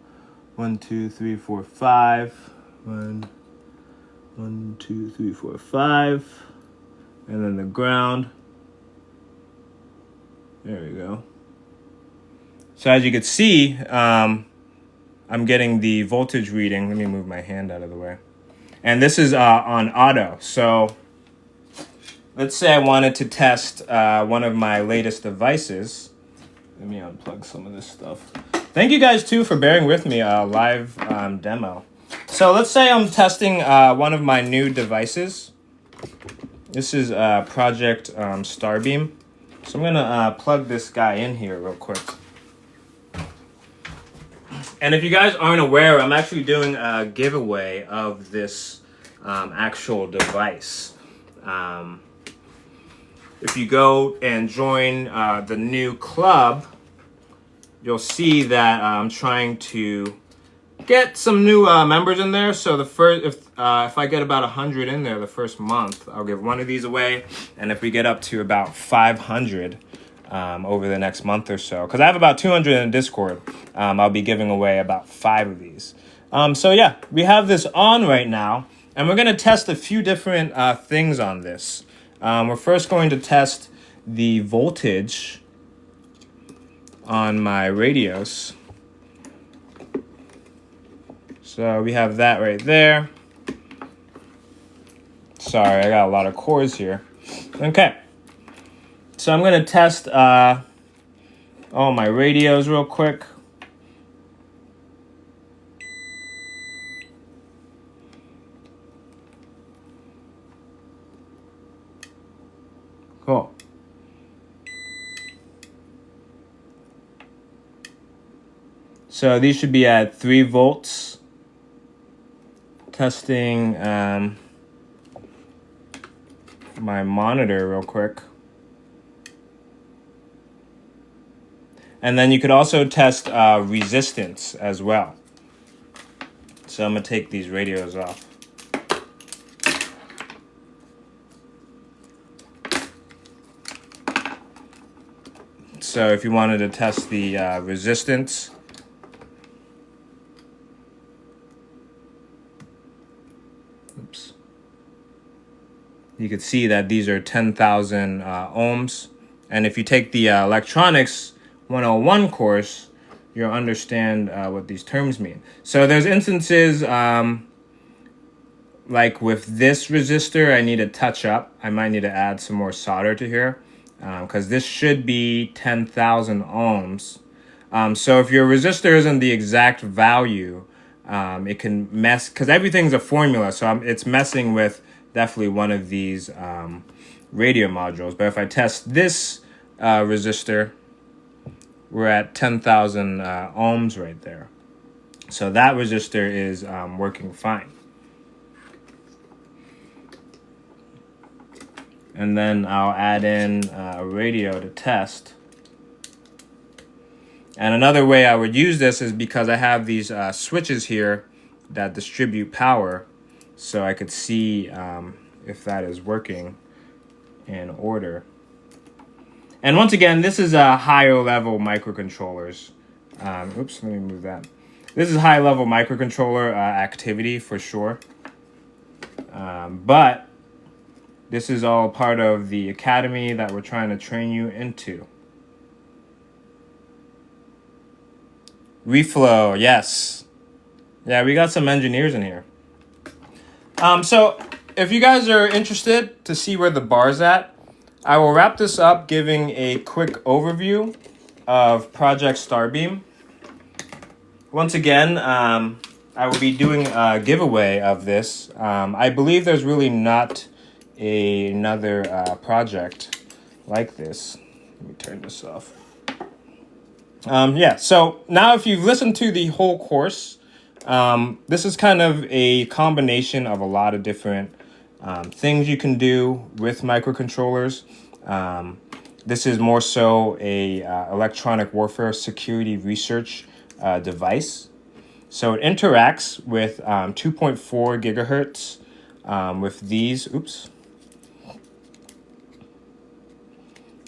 1, 2, 3, 4, 5. 1, 2, 3, 4, 5. And then the ground. There we go. So as you can see, I'm getting the voltage reading. Let me move my hand out of the way. And this is on auto. So let's say I wanted to test one of my latest devices. Let me unplug some of this stuff. Thank you guys too for bearing with me, live demo. So let's say I'm testing one of my new devices. This is Project Starbeam. So I'm gonna plug this guy in here real quick. And if you guys aren't aware, I'm actually doing a giveaway of this actual device. If you go and join the new club, you'll see that I'm trying to get some new members in there. So the first, if I get about 100 in there the first month, I'll give one of these away. And if we get up to about 500 over the next month or so, because I have about 200 in Discord, I'll be giving away about 5 of these. So yeah, we have this on right now, and we're going to test a few different things on this. We're first going to test the voltage on my radios. So we have that right there. Sorry, I got a lot of cords here. Okay. So I'm going to test all my radios real quick. Cool. So these should be at 3 volts. Testing my monitor real quick. And then you could also test resistance as well. So I'm going to take these radios off. So if you wanted to test the resistance, oops, you could see that these are 10,000 ohms. And if you take the electronics 101 course, you'll understand what these terms mean. So there's instances like with this resistor, I need to touch up. I might need to add some more solder to here because this should be 10,000 ohms. So if your resistor isn't the exact value, it can mess, because everything's a formula, so it's messing with definitely one of these radio modules. But if I test this resistor, we're at 10,000 ohms right there. So that resistor is working fine. And then I'll add in a radio to test. And another way I would use this is because I have these switches here that distribute power, so I could see if that is working in order. And once again, this is a higher level microcontrollers. Oops, let me move that. This is high level microcontroller activity for sure. But this is all part of the academy that we're trying to train you into. Reflow, yes. Yeah, we got some engineers in here. So if you guys are interested to see where the bar's at, I will wrap this up giving a quick overview of Project Starbeam. Once again, I will be doing a giveaway of this. I believe there's really not another project like this. Let me turn this off. Yeah, so now if you've listened to the whole course, this is kind of a combination of a lot of different things you can do with microcontrollers. This is more so a electronic warfare security research device. So it interacts with 2.4 gigahertz with these,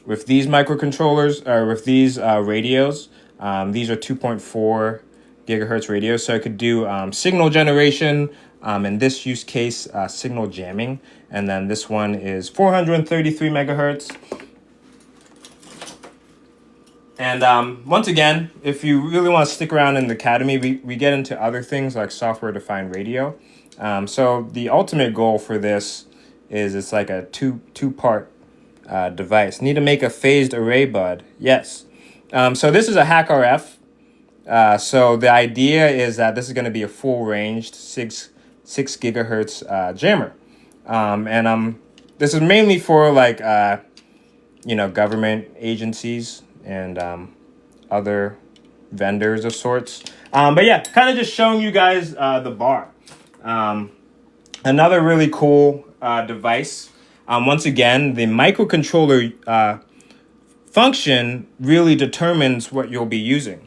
with these microcontrollers, or with these radios. These are 2.4 gigahertz radios, so it could do signal generation, in this use case, signal jamming. And then this one is 433 megahertz. And once again, if you really want to stick around in the academy, we get into other things like software-defined radio. So the ultimate goal for this is it's like a two-part device. Need to make a phased array bud. Yes. So this is a hack RF. So the idea is that this is going to be a full-ranged 6 gigahertz jammer. This is mainly for like government agencies and other vendors of sorts. But yeah, kind of just showing you guys the bar. Another really cool device. Once again, the microcontroller function really determines what you'll be using.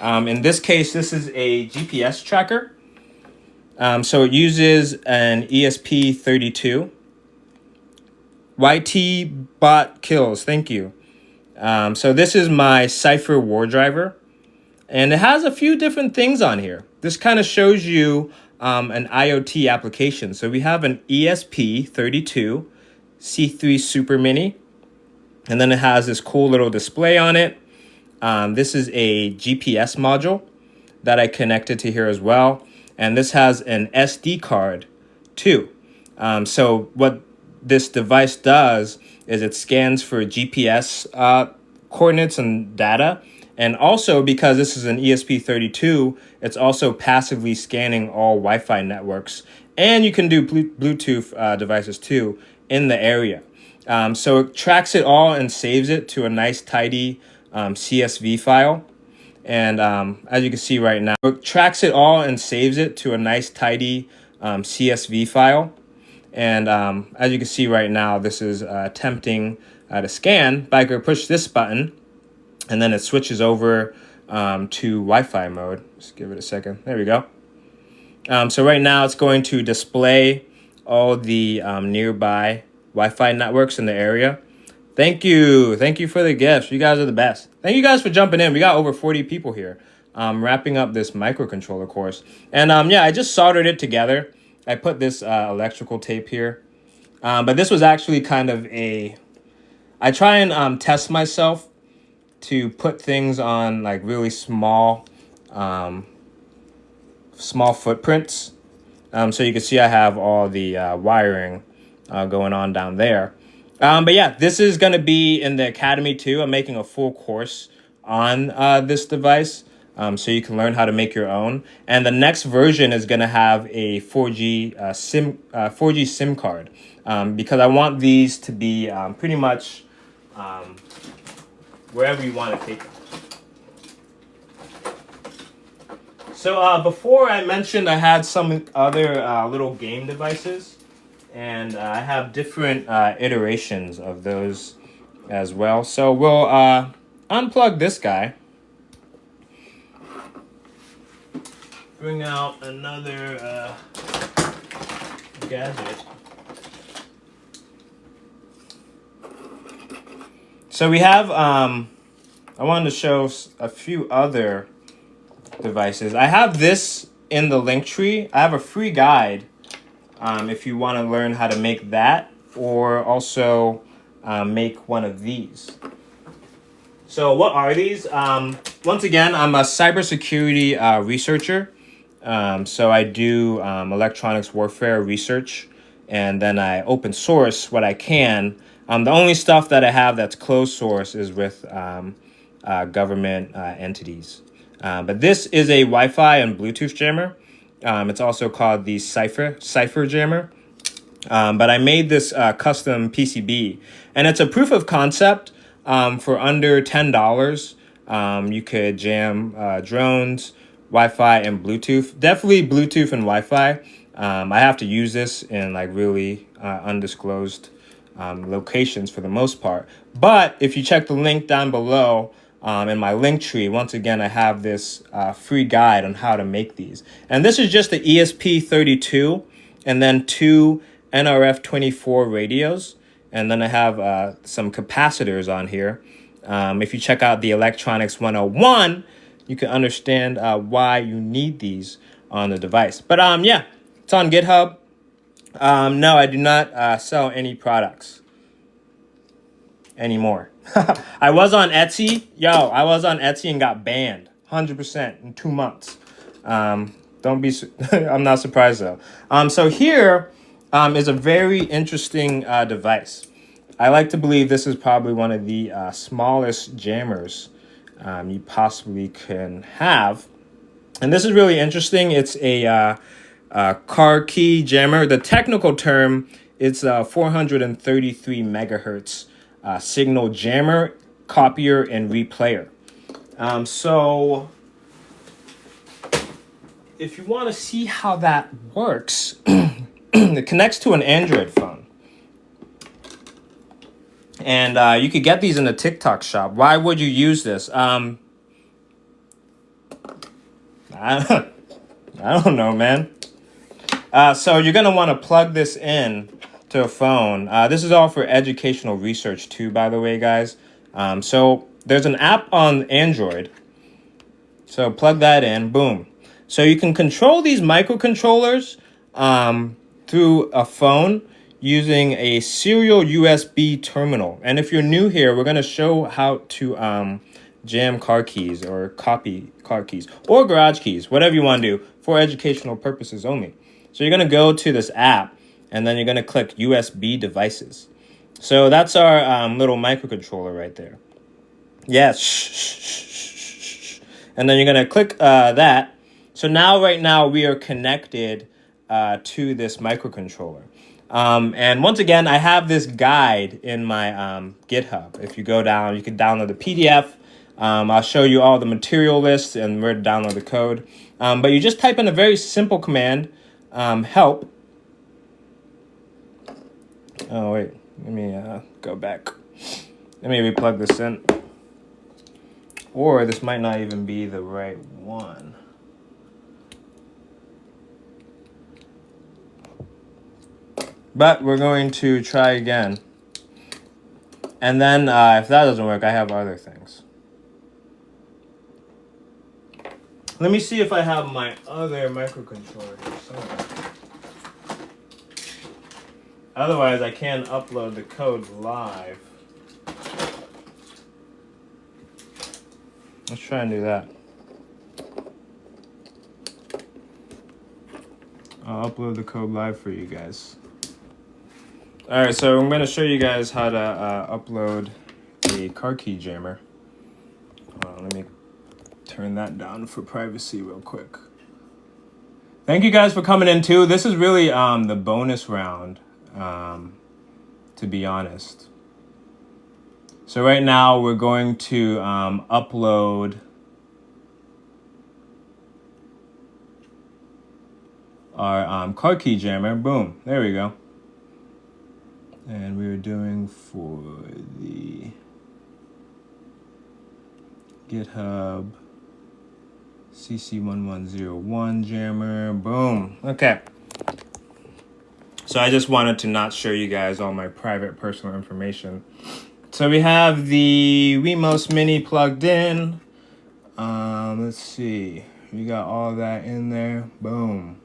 In this case, this is a GPS tracker. So it uses an ESP32. YT bot kills, thank you. So this is my Cypher war driver, and it has a few different things on here. This kind of shows you an IoT application. So we have an ESP32 C3 Super Mini, and then it has this cool little display on it. This is a GPS module that I connected to here as well, and this has an SD card too. So what this device does is it scans for GPS coordinates and data. And also, because this is an ESP32, it's also passively scanning all Wi-Fi networks. And you can do Bluetooth devices too in the area. So it tracks it all and saves it to a nice, tidy CSV file. And as you can see right now, it tracks it all and saves it to a nice, tidy CSV file. And as you can see right now, this is attempting to scan, but I could push this button and then it switches over to Wi-Fi mode. Just give it a second. There we go. So right now it's going to display all the nearby Wi-Fi networks in the area. Thank you. Thank you for the gifts. You guys are the best. Thank you guys for jumping in. We got over 40 people here wrapping up this microcontroller course. And yeah, I just soldered it together. I put this electrical tape here. But this was actually kind of I try and test myself to put things on like really small footprints. So you can see I have all the wiring going on down there. But yeah, this is going to be in the academy too. I'm making a full course on this device. So you can learn how to make your own. And the next version is going to have a 4G SIM card, because I want these to be pretty much wherever you want to take them. So before I mentioned I had some other little game devices, and I have different iterations of those as well. So we'll unplug this guy. Bring out another gadget. So we have, I wanted to show a few other devices. I have this in the link tree. I have a free guide if you want to learn how to make that, or also make one of these. So what are these? Once again, I'm a cybersecurity researcher. So I do electronics warfare research, and then I open source what I can. The only stuff that I have that's closed source is with government entities. But this is a Wi-Fi and Bluetooth jammer. It's also called the Cypher jammer. But I made this custom PCB, and it's a proof of concept for under $10. You could jam drones, Wi-Fi, and Bluetooth. Definitely Bluetooth and Wi-Fi. I have to use this in like really undisclosed locations for the most part. But if you check the link down below in my link tree, once again, I have this free guide on how to make these. And this is just the ESP32 and then two NRF24 radios. And then I have some capacitors on here. If you check out the Electronics 101, you can understand why you need these on the device. But yeah, it's on GitHub. No, I do not sell any products anymore. I was on Etsy. I was on Etsy and got banned 100% in 2 months. Don't be, I'm not surprised though. So here is a very interesting device. I like to believe this is probably one of the smallest jammers you possibly can have. And this is really interesting. It's a car key jammer. The technical term, it's a 433 megahertz signal jammer, copier, and replayer. So if you want to see how that works, it connects to an Android phone. And you could get these in a TikTok shop. Why would you use this? I don't know, man. So you're going to want to plug this in to a phone. This is all for educational research too, by the way, guys. So there's an app on Android. So plug that in, boom. So you can control these microcontrollers through a phone using a serial USB terminal. And if you're new here, we're going to show how to jam car keys or copy car keys or garage keys, whatever you want to do for educational purposes only. So you're going to go to this app and then you're going to click USB devices. So that's our little microcontroller right there. Yes. And then you're going to click that. So now, right now, we are connected to this microcontroller. And once again, I have this guide in my GitHub. If you go down, you can download the PDF. I'll show you all the material lists and where to download the code. But you just type in a very simple command, help. Oh, wait. Let me go back. Let me replug this in. Or this might not even be the right one. But we're going to try again. And then if that doesn't work, I have other things. Let me see if I have my other microcontroller here somewhere. Otherwise, I can upload the code live. Let's try and do that. I'll upload the code live for you guys. Alright, so I'm going to show you guys how to upload a car key jammer. Let me turn that down for privacy real quick. Thank you guys for coming in too. This is really the bonus round, to be honest. So right now we're going to upload our car key jammer. Boom, there we go. And we were doing for the GitHub CC1101 jammer. Boom. Okay. So I just wanted to not show you guys all my private personal information. So we have the Wemos Mini plugged in. Let's see. We got all that in there. Boom.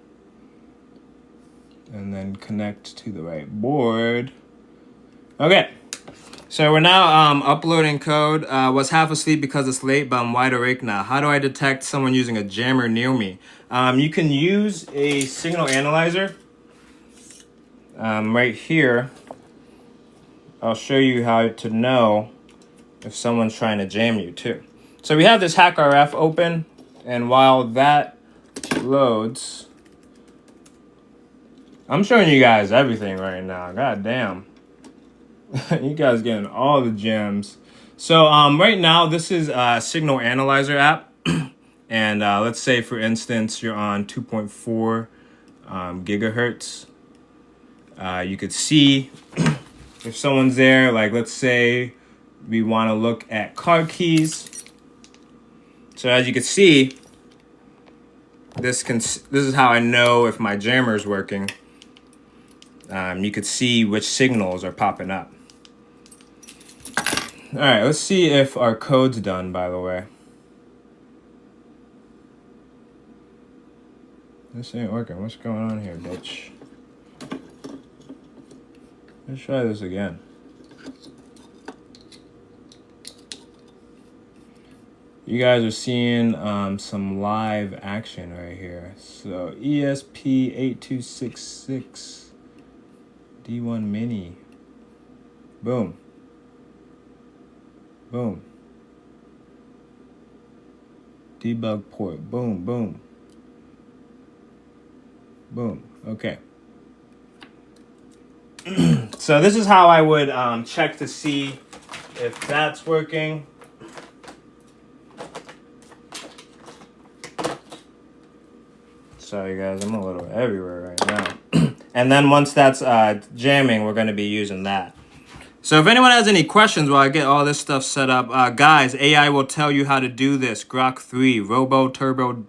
And then connect to the right board. Okay, so we're now uploading code. Was half asleep because it's late, but I'm wide awake now. How do I detect someone using a jammer near me? You can use a signal analyzer. Right here, I'll show you how to know if someone's trying to jam you too. So we have this HackRF open, and while that loads, I'm showing you guys everything right now. God damn. You guys getting all the gems. So right now, this is a signal analyzer app. And let's say, for instance, you're on 2.4 gigahertz. You could see if someone's there, like let's say we want to look at car keys. So as you can see, this is how I know if my jammer is working. You could see which signals are popping up. All right, let's see if our code's done, by the way. This ain't working. What's going on here, bitch? Let's try this again. You guys are seeing some live action right here. So ESP8266 D1 Mini. Boom. Boom. Debug port. Boom, boom. Boom. Okay. So this is how I would check to see if that's working. Sorry guys, I'm a little everywhere right now. And then once that's jamming, we're going to be using that. So if anyone has any questions while I get all this stuff set up, guys, AI will tell you how to do this. Grok 3, Robo, Turbo,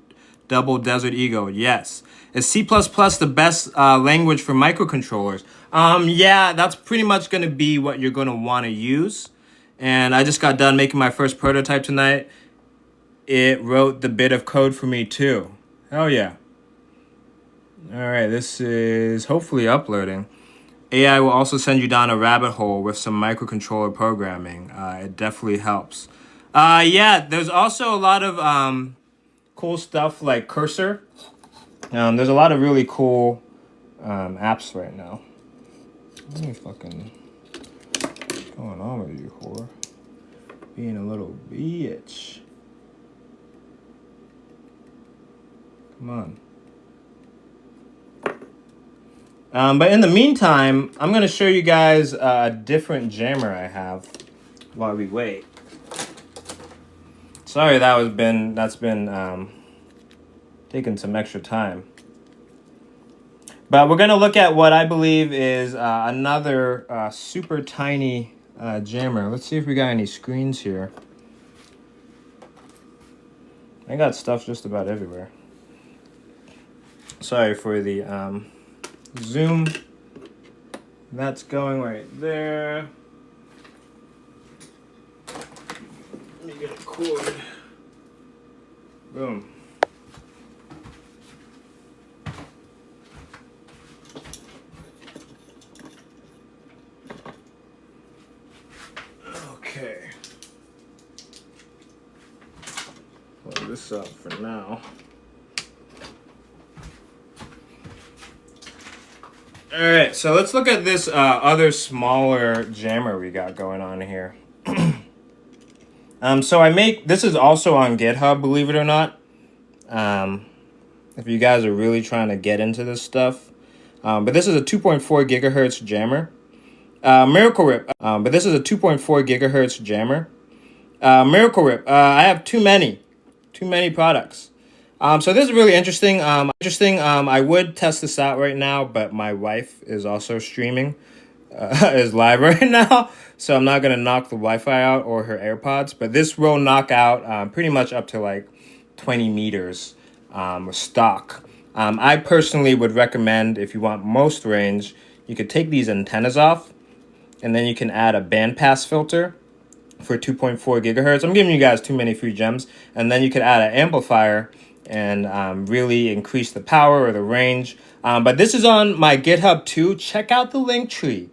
Double, Desert Eagle, yes. Is C++ the best language for microcontrollers? Yeah, that's pretty much going to be what you're going to want to use. And I just got done making my first prototype tonight. It wrote the bit of code for me too. Hell yeah. All right, this is hopefully uploading. AI will also send you down a rabbit hole with some microcontroller programming. It definitely helps. Yeah, there's also a lot of cool stuff like Cursor. There's a lot of really cool apps right now. Let me fucking... What's going on with you, whore? Being a little bitch. Come on. But in the meantime, I'm going to show you guys a different jammer I have while we wait. Sorry that's been taking some extra time. But we're going to look at what I believe is another super tiny jammer. Let's see if we got any screens here. I got stuff just about everywhere. Sorry for the zoom. That's going right there. Let me get a cord. Boom. Okay. Plug this up for now. All right, so let's look at this other smaller jammer we got going on here. So this is also on GitHub, believe it or not. If you guys are really trying to get into this stuff. But this is a 2.4 gigahertz jammer. Miracle Rip. But this is a 2.4 gigahertz jammer. Miracle Rip. I have too many products. So this is really interesting. I would test this out right now, but my wife is also streaming, is live right now. So I'm not going to knock the Wi-Fi out or her AirPods, but this will knock out pretty much up to like 20 meters with stock. I personally would recommend, if you want most range, you could take these antennas off, and then you can add a bandpass filter for 2.4 gigahertz. I'm giving you guys too many free gems. And then you could add an amplifier and really increase the power or the range. But this is on my GitHub too. Check out the link tree.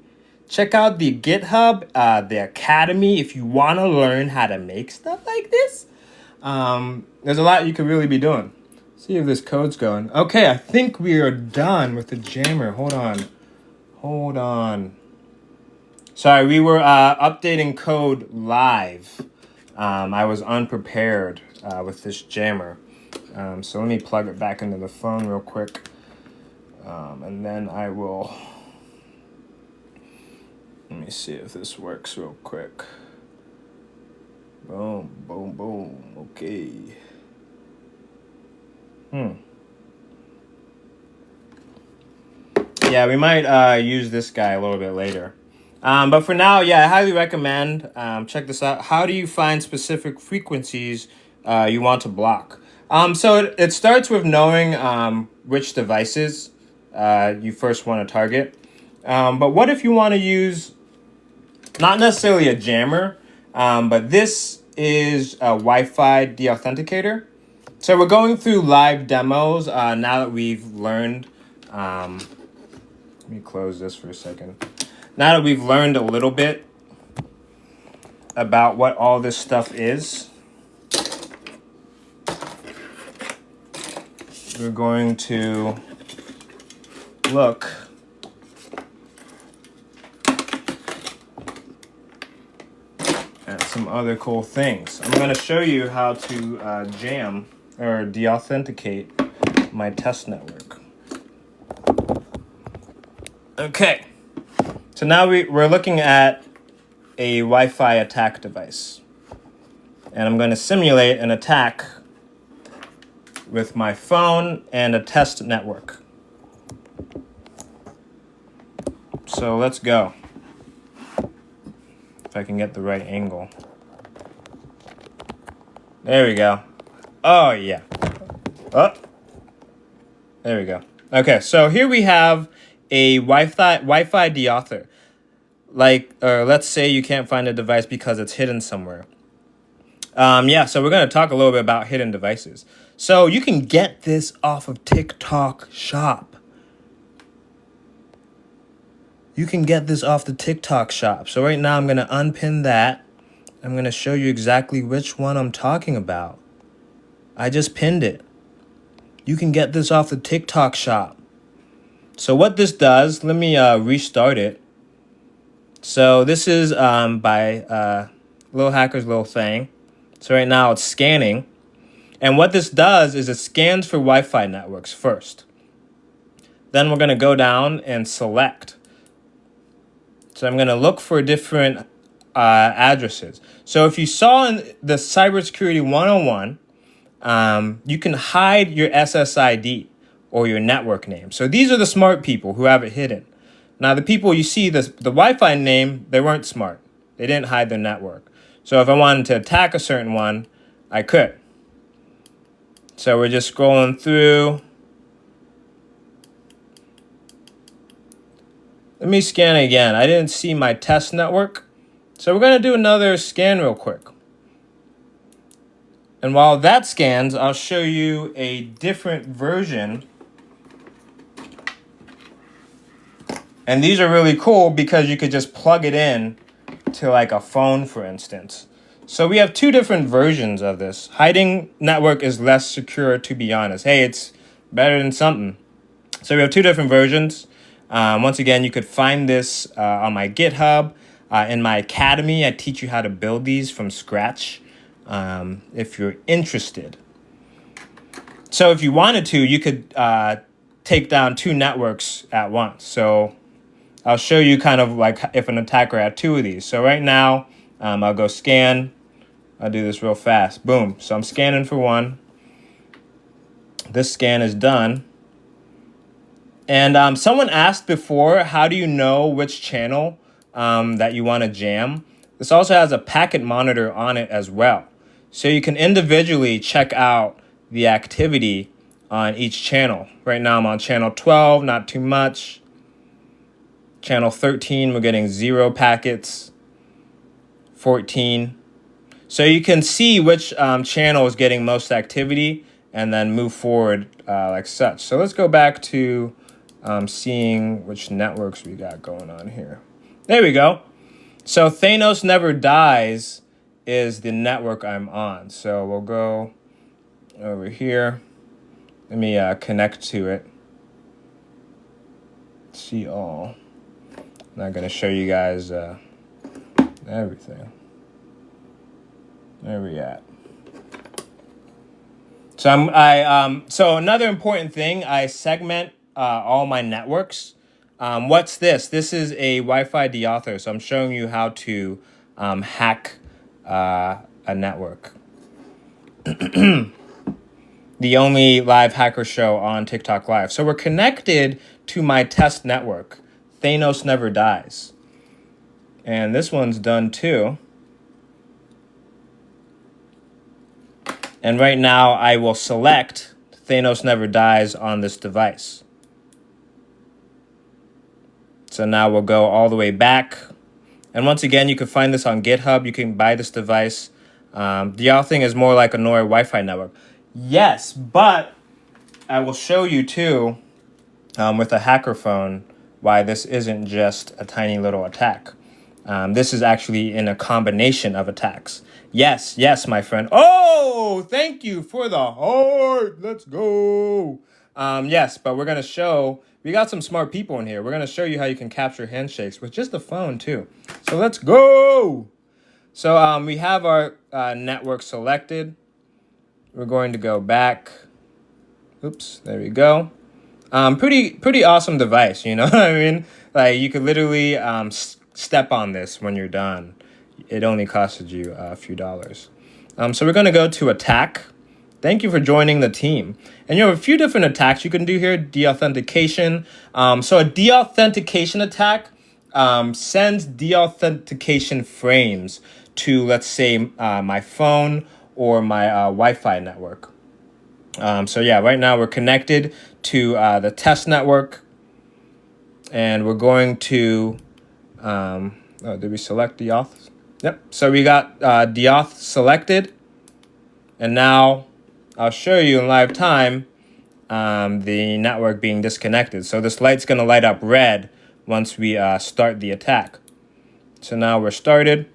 Check out the GitHub, the Academy, if you want to learn how to make stuff like this. There's a lot you could really be doing. See if this code's going. Okay, I think we are done with the jammer. Hold on. Sorry, we were updating code live. I was unprepared with this jammer. So let me plug it back into the phone real quick. And then I will... Let me see if this works real quick. Boom, boom, boom. Okay. Yeah, we might use this guy a little bit later. But for now, yeah, I highly recommend. Check this out. How do you find specific frequencies you want to block? So it starts with knowing which devices you first want to target. But what if you want to use not necessarily a jammer, but this is a Wi-Fi deauthenticator. So we're going through live demos now that we've learned. Let me close this for a second. Now that we've learned a little bit about what all this stuff is, we're going to look at some other cool things. I'm going to show you how to jam or deauthenticate my test network. Okay, so now we're looking at a Wi-Fi attack device. And I'm going to simulate an attack with my phone and a test network. So let's go. If I can get the right angle. There we go. Oh, yeah. Oh. There we go. Okay, so here we have a Wi-Fi deauthor. Let's say you can't find a device because it's hidden somewhere. So we're going to talk a little bit about hidden devices. So you can get this off of TikTok Shop. You can get this off the TikTok Shop. So right now I'm going to unpin that. I'm going to show you exactly which one I'm talking about. I just pinned it. You can get this off the TikTok Shop. So what this does, let me restart it. So this is by Little Hacker's Little Thing. So right now it's scanning. And what this does is it scans for Wi-Fi networks first. Then we're going to go down and select. So I'm going to look for different addresses. So if you saw in the Cybersecurity 101, you can hide your SSID or your network name. So these are the smart people who have it hidden. Now the people you see, the Wi-Fi name, they weren't smart. They didn't hide their network. So if I wanted to attack a certain one, I could. So we're just scrolling through. Let me scan again. I didn't see my test network. So we're going to do another scan real quick. And while that scans, I'll show you a different version. And these are really cool because you could just plug it in to like a phone, for instance. So we have two different versions of this. Hiding network is less secure, to be honest. Hey, it's better than something. So we have two different versions. Once again, you could find this on my GitHub. In my academy, I teach you how to build these from scratch if you're interested. So if you wanted to, you could take down two networks at once. So I'll show you kind of like if an attacker had two of these. So right now, I'll go scan. I'll do this real fast. Boom. So I'm scanning for one. This scan is done. And someone asked before, how do you know which channel that you want to jam? This also has a packet monitor on it as well. So you can individually check out the activity on each channel. Right now I'm on channel 12, not too much. Channel 13, we're getting 0 packets. 14. So you can see which channel is getting most activity and then move forward like such. So let's go back to seeing which networks we got going on here. There we go. So Thanos Never Dies is the network I'm on. So we'll go over here. Let me connect to it. See all. I'm not going to show you guys everything. Where we at? So so another important thing, I segment all my networks. What's this? This is a Wi-Fi deauthor. So I'm showing you how to hack a network. The only live hacker show on TikTok Live. So we're connected to my test network. Thanos Never Dies. And this one's done too. And right now I will select Thanos Never Dies on this device. So now we'll go all the way back. And once again, you can find this on GitHub. You can buy this device. The other thing is more like a NOR Wi-Fi network. Yes, but I will show you too, with a hacker phone, why this isn't just a tiny little attack. This is actually in a combination of attacks. Yes, my friend. Oh, thank you for the heart. Let's go. Yes, but we're going to show, we got some smart people in here. We're going to show you how you can capture handshakes with just a phone too. So let's go. So we have our network selected. We're going to go back. Oops, there we go. Pretty awesome device, you know what I mean? Like you could literally step on this when you're done. It only costed you a few dollars. So we're going to go to attack. Thank you for joining the team. And you have a few different attacks you can do here. Deauthentication. So a deauthentication attack sends deauthentication frames to, let's say, my phone or my Wi-Fi network. So yeah, right now we're connected to the test network. And we're going to, did we select deauth? Yep, so we got deauth selected. And now I'll show you in live time the network being disconnected. So this light's gonna light up red once we start the attack. So now we're started.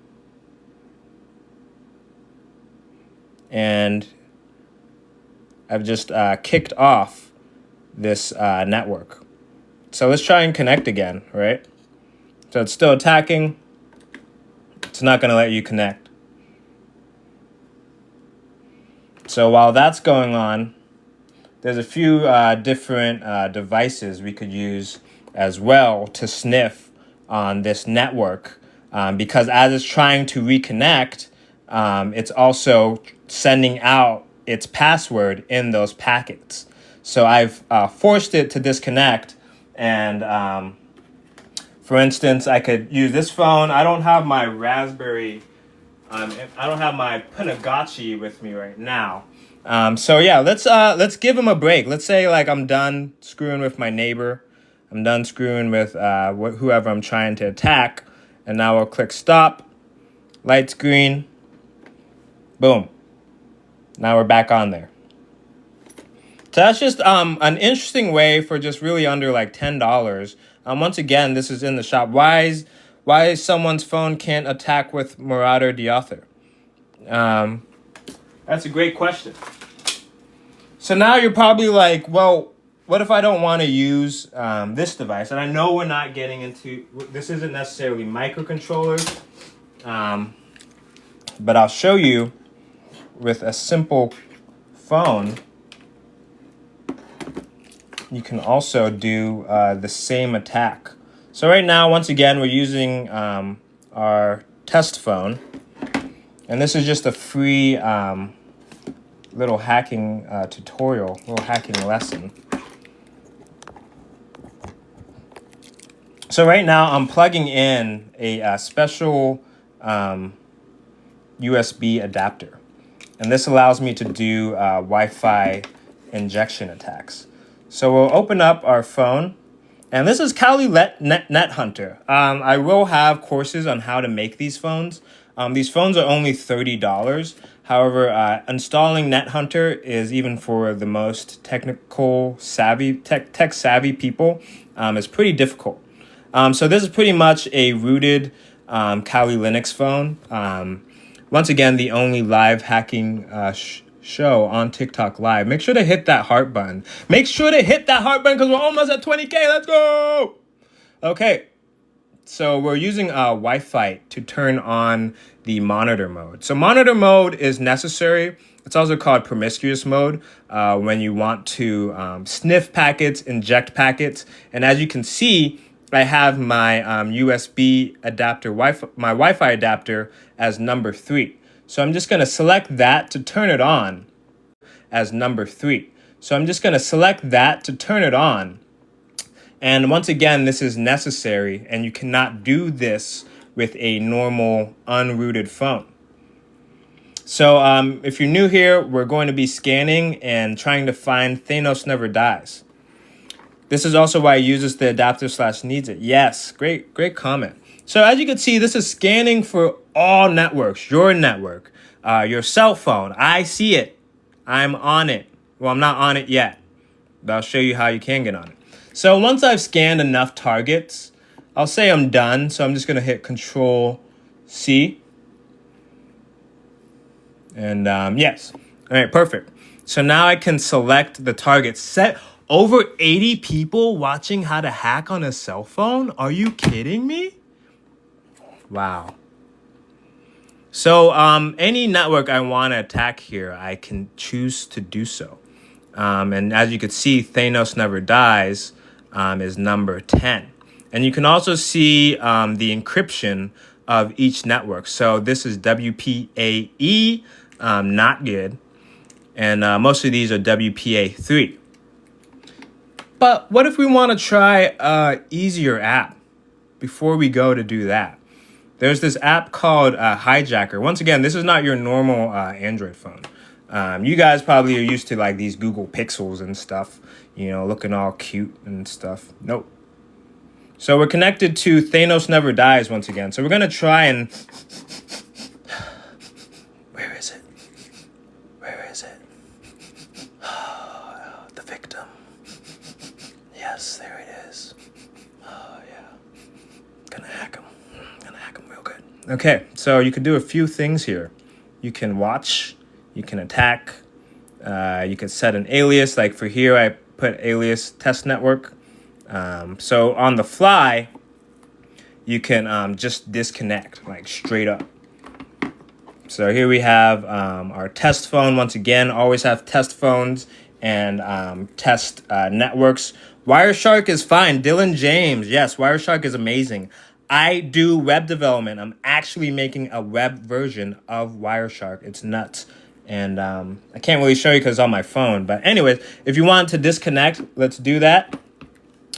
And I've just kicked off this network. So let's try and connect again, right? So it's still attacking. It's not going to let you connect. So while that's going on, there's a few different devices we could use as well to sniff on this network. Because as it's trying to reconnect, it's also sending out its password in those packets. So I've forced it to disconnect. And for instance, I could use this phone. I don't have my Raspberry. I don't have my Panagachi with me right now. So yeah, let's give him a break. Let's say like I'm done screwing with my neighbor. I'm done screwing with whoever I'm trying to attack. And now I'll click stop. Lights green. Boom. Now we're back on there. So that's just an interesting way for just really under like $10. Once again, this is in the shop. Why someone's phone can't attack with Marauder Deauthor? That's a great question. So now you're probably like, well, what if I don't want to use this device? And I know we're not getting into, this isn't necessarily microcontrollers, but I'll show you with a simple phone. You can also do the same attack. So right now, once again, we're using our test phone. And this is just a free little hacking tutorial, little hacking lesson. So right now, I'm plugging in a special USB adapter. And this allows me to do Wi-Fi injection attacks. So we'll open up our phone. And this is Kali Net Hunter. I will have courses on how to make these phones. These phones are only $30. However, installing Net Hunter is, even for the most technical savvy, tech savvy people, is pretty difficult. So this is pretty much a rooted Kali Linux phone. Once again, the only live hacking show on TikTok Live. Make sure to hit that heart button. Make sure to hit that heart button because we're almost at 20K. Let's go. Okay. So we're using Wi-Fi to turn on the monitor mode. So monitor mode is necessary. It's also called promiscuous mode when you want to sniff packets, inject packets. And as you can see, I have my USB adapter, my Wi-Fi adapter as number 3. So I'm just going to select that to turn it on as number 3. So I'm just going to select that to turn it on. And once again, this is necessary, and you cannot do this with a normal unrooted phone. So if you're new here, we're going to be scanning and trying to find Thanos Never Dies. This is also why it uses the adapter / needs it. Yes, great comment. So as you can see, this is scanning for all networks, your network, your cell phone. I see it. I'm on it. Well, I'm not on it yet, but I'll show you how you can get on it. So once I've scanned enough targets, I'll say I'm done. So I'm just going to hit Control C. And yes. All right, perfect. So now I can select the target set. Over 80 people watching how to hack on a cell phone? Are you kidding me? Wow. So any network I want to attack here, I can choose to do so. And as you can see, Thanos Never Dies is number 10. And you can also see the encryption of each network. So this is WPA-E, not good. And most of these are WPA3. But what if we want to try an easier app before we go to do that? There's this app called Hijacker. Once again, this is not your normal Android phone. You guys probably are used to like these Google Pixels and stuff, you know, looking all cute and stuff. Nope. So we're connected to Thanos Never Dies once again. So we're going to try and... Where is it? Where is it? The victim. Yes, there it is. Oh, yeah. Gonna hack him. Gonna hack him real good. Okay, so you can do a few things here. You can watch. You can attack. You can set an alias. Like for here, I put alias test network. So on the fly, you can just disconnect, like straight up. So here we have our test phone. Once again, always have test phones and test networks. Wireshark is fine. Dylan James, yes, Wireshark is amazing. I do web development. I'm actually making a web version of Wireshark. It's nuts. And I can't really show you because it's on my phone. But anyways, if you want to disconnect, let's do that.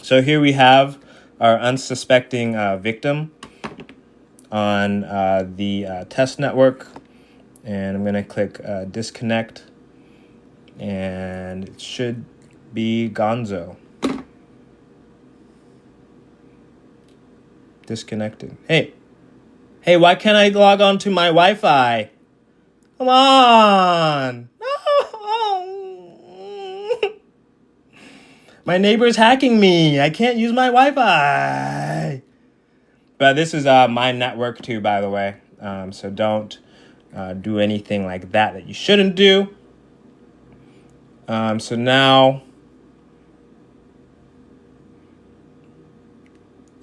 So here we have our unsuspecting victim on the test network. And I'm going to click disconnect. And it should be Gonzo. Disconnected. Hey, why can't I log on to my Wi-Fi? Come on. No. My neighbor's hacking me. I can't use my Wi-Fi. But this is my network too, by the way. So don't do anything like that you shouldn't do. So now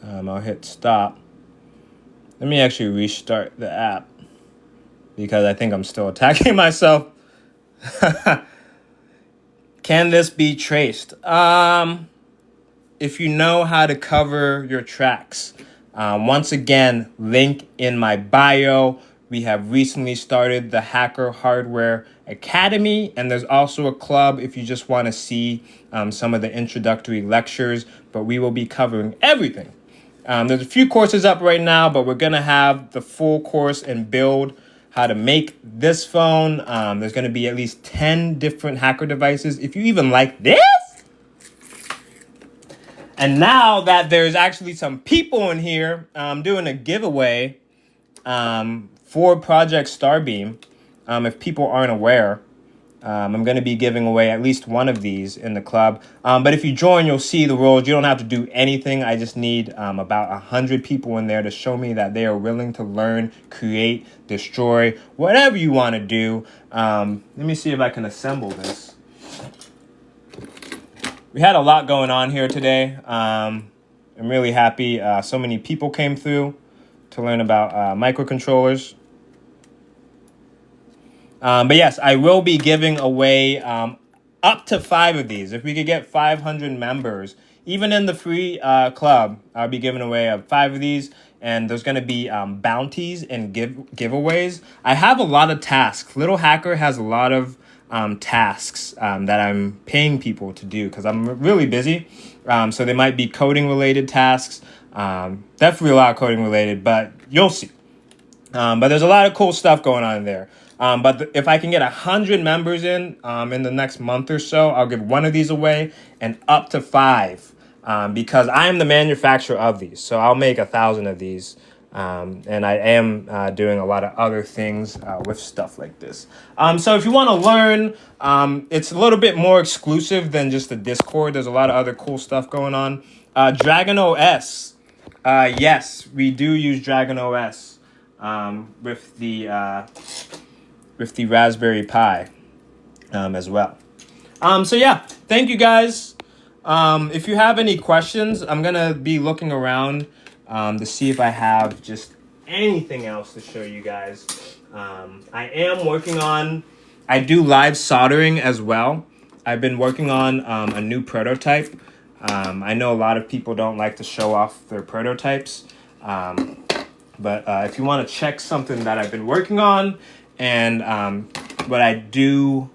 I'll hit stop. Let me actually restart the app because I think I'm still attacking myself. Can this be traced? If you know how to cover your tracks. Once again, link in my bio. We have recently started the Hacker Hardware Academy, and there's also a club if you just want to see some of the introductory lectures, but we will be covering everything. There's a few courses up right now, but we're going to have the full course and build how to make this phone. There's going to be at least 10 different hacker devices. If you even like this. And now that there's actually some people in here, I'm doing a giveaway for Project Starbeam. If people aren't aware, I'm going to be giving away at least one of these in the club. But if you join, you'll see the rules. You don't have to do anything. I just need about 100 people in there to show me that they are willing to learn, create, destroy, whatever you want to do. Let me see if I can assemble this. We had a lot going on here today. I'm really happy. So many people came through to learn about microcontrollers. But yes, I will be giving away up to 5 of these. If we could get 500 members, even in the free club, I'll be giving away 5 of these. And there's going to be bounties and giveaways. I have a lot of tasks. Little Hacker has a lot of tasks that I'm paying people to do because I'm really busy. So they might be coding related tasks. Definitely a lot of coding related, but you'll see. But there's a lot of cool stuff going on there. But if I can get 100 members in the next month or so, I'll give 1 of these away and up to 5. Because I am the manufacturer of these. So I'll make 1,000 of these. And I am doing a lot of other things with stuff like this. So if you want to learn, it's a little bit more exclusive than just the Discord. There's a lot of other cool stuff going on. Dragon OS. Yes, we do use Dragon OS with the Raspberry Pi as well. So yeah, thank you guys. If you have any questions, I'm going to be looking around to see if I have just anything else to show you guys. I do live soldering as well. I've been working on a new prototype. I know a lot of people don't like to show off their prototypes. But if you want to check something that I've been working on and what I do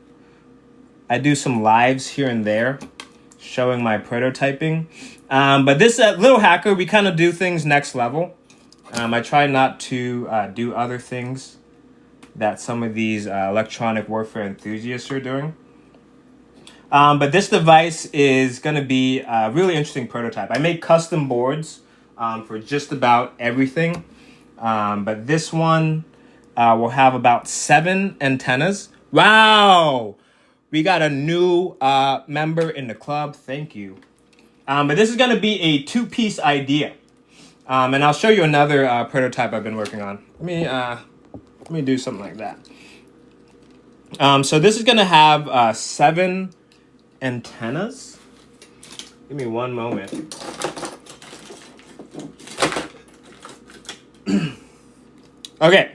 some lives here and there, showing my prototyping. But this Little Hacker, we kind of do things next level. I try not to do other things that some of these electronic warfare enthusiasts are doing. But this device is going to be a really interesting prototype. I make custom boards for just about everything. But this one will have about 7 antennas. Wow! We got a new member in the club. Thank you. But this is going to be a 2-piece idea. And I'll show you another prototype I've been working on. Let me do something like that. So this is going to have 7 antennas. Give me one moment. Okay.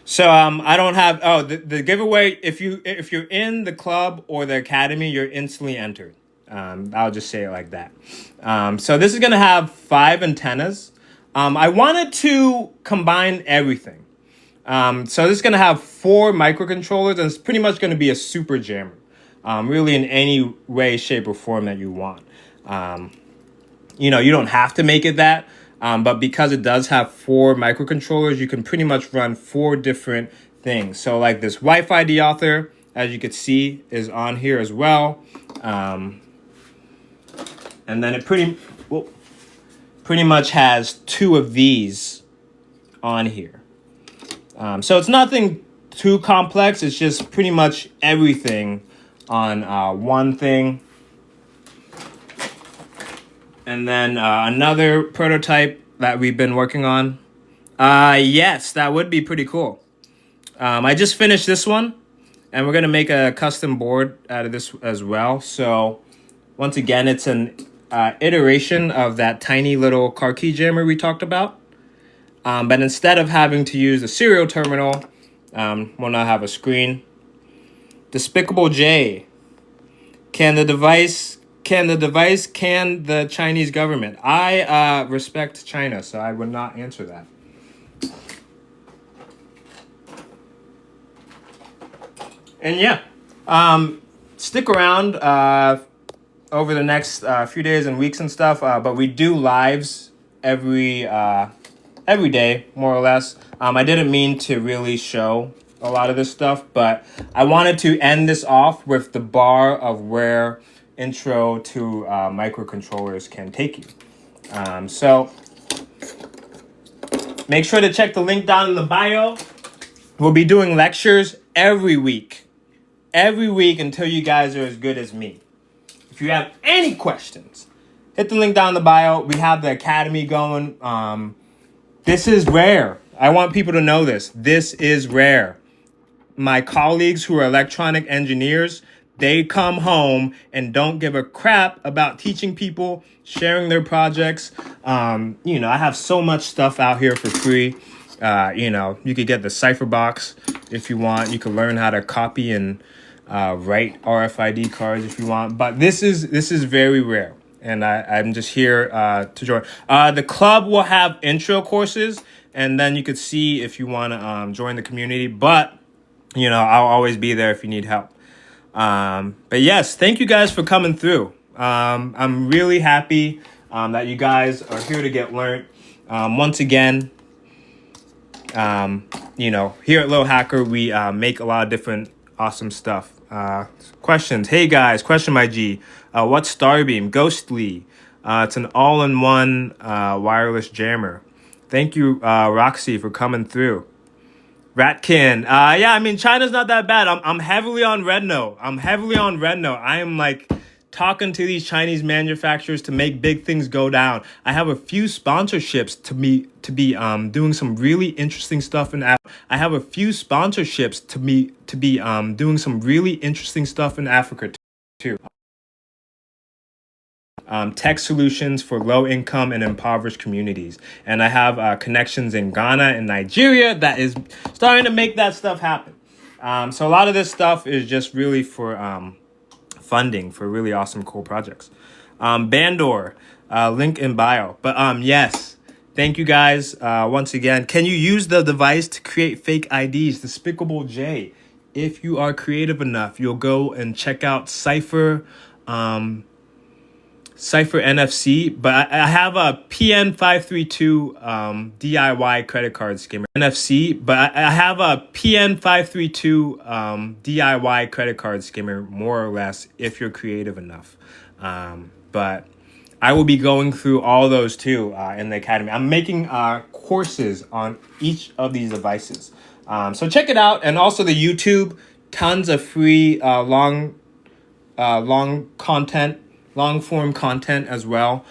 So I don't have the giveaway. If you're in the club or the academy, you're instantly entered. I'll just say it like that. So this is gonna have 5 antennas. I wanted to combine everything. So this is gonna have 4 microcontrollers, and it's pretty much gonna be a super jammer. Really in any way, shape, or form that you want. You don't have to make it that. But because it does have 4 microcontrollers, you can pretty much run 4 different things. So like this Wi-Fi deauthor, as you can see, is on here as well. And then it pretty much has 2 of these on here. So it's nothing too complex. It's just pretty much everything on one thing. And then another prototype that we've been working on. Yes, that would be pretty cool. I just finished this one, and we're going to make a custom board out of this as well. So once again, it's an iteration of that tiny little car key jammer we talked about. But instead of having to use the serial terminal, we'll now have a screen. Despicable J. Can the Chinese government? I respect China, so I would not answer that. And yeah, stick around over the next few days and weeks and stuff. But we do lives every day, more or less. I didn't mean to really show a lot of this stuff, but I wanted to end this off with the bar of where intro to microcontrollers can take you. So make sure to check the link down in the bio. We'll be doing lectures every week until you guys are as good as me. If you have any questions, hit the link down in the bio. We have the academy going. This is rare. I want people to know this. This is rare. My colleagues who are electronic engineers, they come home and don't give a crap about teaching people, sharing their projects. I have so much stuff out here for free. You could get the cipher box if you want. You could learn how to copy and write RFID cards if you want. But this is very rare. and I'm just here to join. The club will have intro courses, and then you could see if you want to join the community. But I'll always be there if you need help. But yes, thank you guys for coming through. I'm really happy that you guys are here to get learned. Once again, here at Little Hacker, we make a lot of different awesome stuff. Questions. Hey guys, question my G. What's Starbeam? Ghostly. It's an all-in-one wireless jammer. Thank you, Roxy, for coming through. Ratkin. Yeah, I mean, China's not that bad. I'm heavily on Redno. I am like talking to these Chinese manufacturers to make big things go down. I have a few sponsorships to be doing some really interesting stuff in Africa. Too. Tech solutions for low income and impoverished communities. And I have connections in Ghana and Nigeria that is starting to make that stuff happen. So a lot of this stuff is just really for funding for really awesome, cool projects. Bandor, link in bio. But yes, thank you guys once again. Can you use the device to create fake IDs? Despicable J. If you are creative enough, you'll go and check out Cypher NFC, but I have a PN532 DIY credit card scammer. DIY credit card scammer, more or less, if you're creative enough. But I will be going through all those too in the academy. I'm making courses on each of these devices. So check it out, and also the YouTube, tons of free long form content as well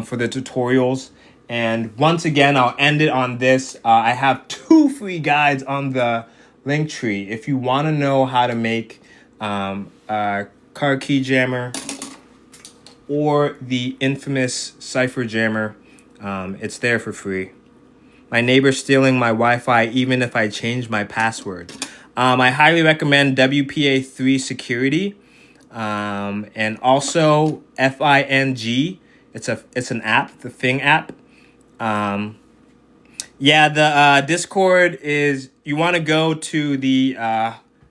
for the tutorials. And once again, I'll end it on this. I have 2 free guides on the link tree. If you want to know how to make a car key jammer or the infamous Cypher jammer, it's there for free. My neighbor's stealing my Wi-Fi even if I change my password. I highly recommend WPA3 security. And also FING. It's an app, the Fing app. The Discord is, you want to go to the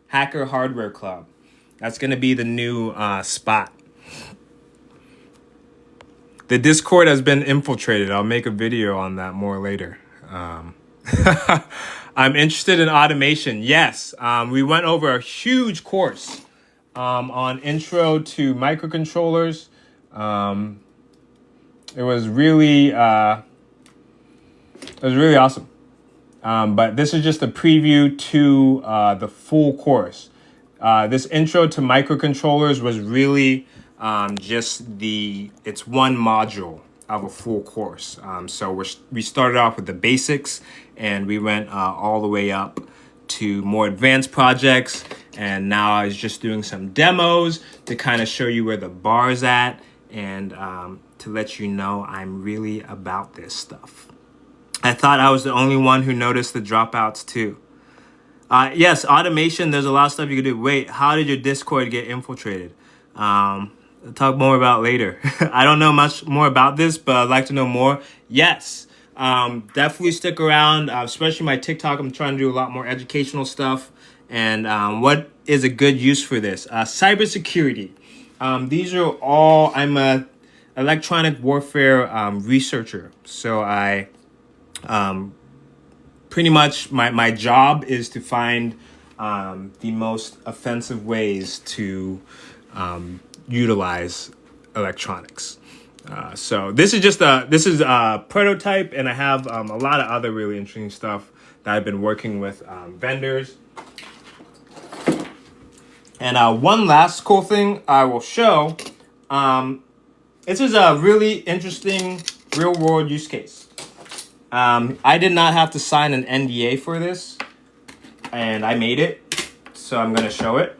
Hacker Hardware Club. That's going to be the new spot. The Discord has been infiltrated. I'll make a video on that more later. I'm interested in automation. Yes, we went over a huge course on intro to microcontrollers. It was really awesome. But this is just a preview to the full course. This intro to microcontrollers was really it's one module of a full course. So we started off with the basics, and we went all the way up to more advanced projects. And now I was just doing some demos to kind of show you where the bar's at, and to let you know I'm really about this stuff. I thought I was the only one who noticed the dropouts too. Yes, automation, there's a lot of stuff you can do. Wait, how did your Discord get infiltrated? I'll talk more about later. I don't know much more about this, but I'd like to know more. Yes, definitely stick around, especially my TikTok. I'm trying to do a lot more educational stuff. And what is a good use for this? Cybersecurity. These are all, I'm a electronic warfare researcher. So I pretty much, my job is to find the most offensive ways to utilize electronics. So this is a prototype, and I have a lot of other really interesting stuff that I've been working with vendors. And one last cool thing I will show. This is a really interesting real world use case. I did not have to sign an NDA for this, and I made it, so I'm going to show it.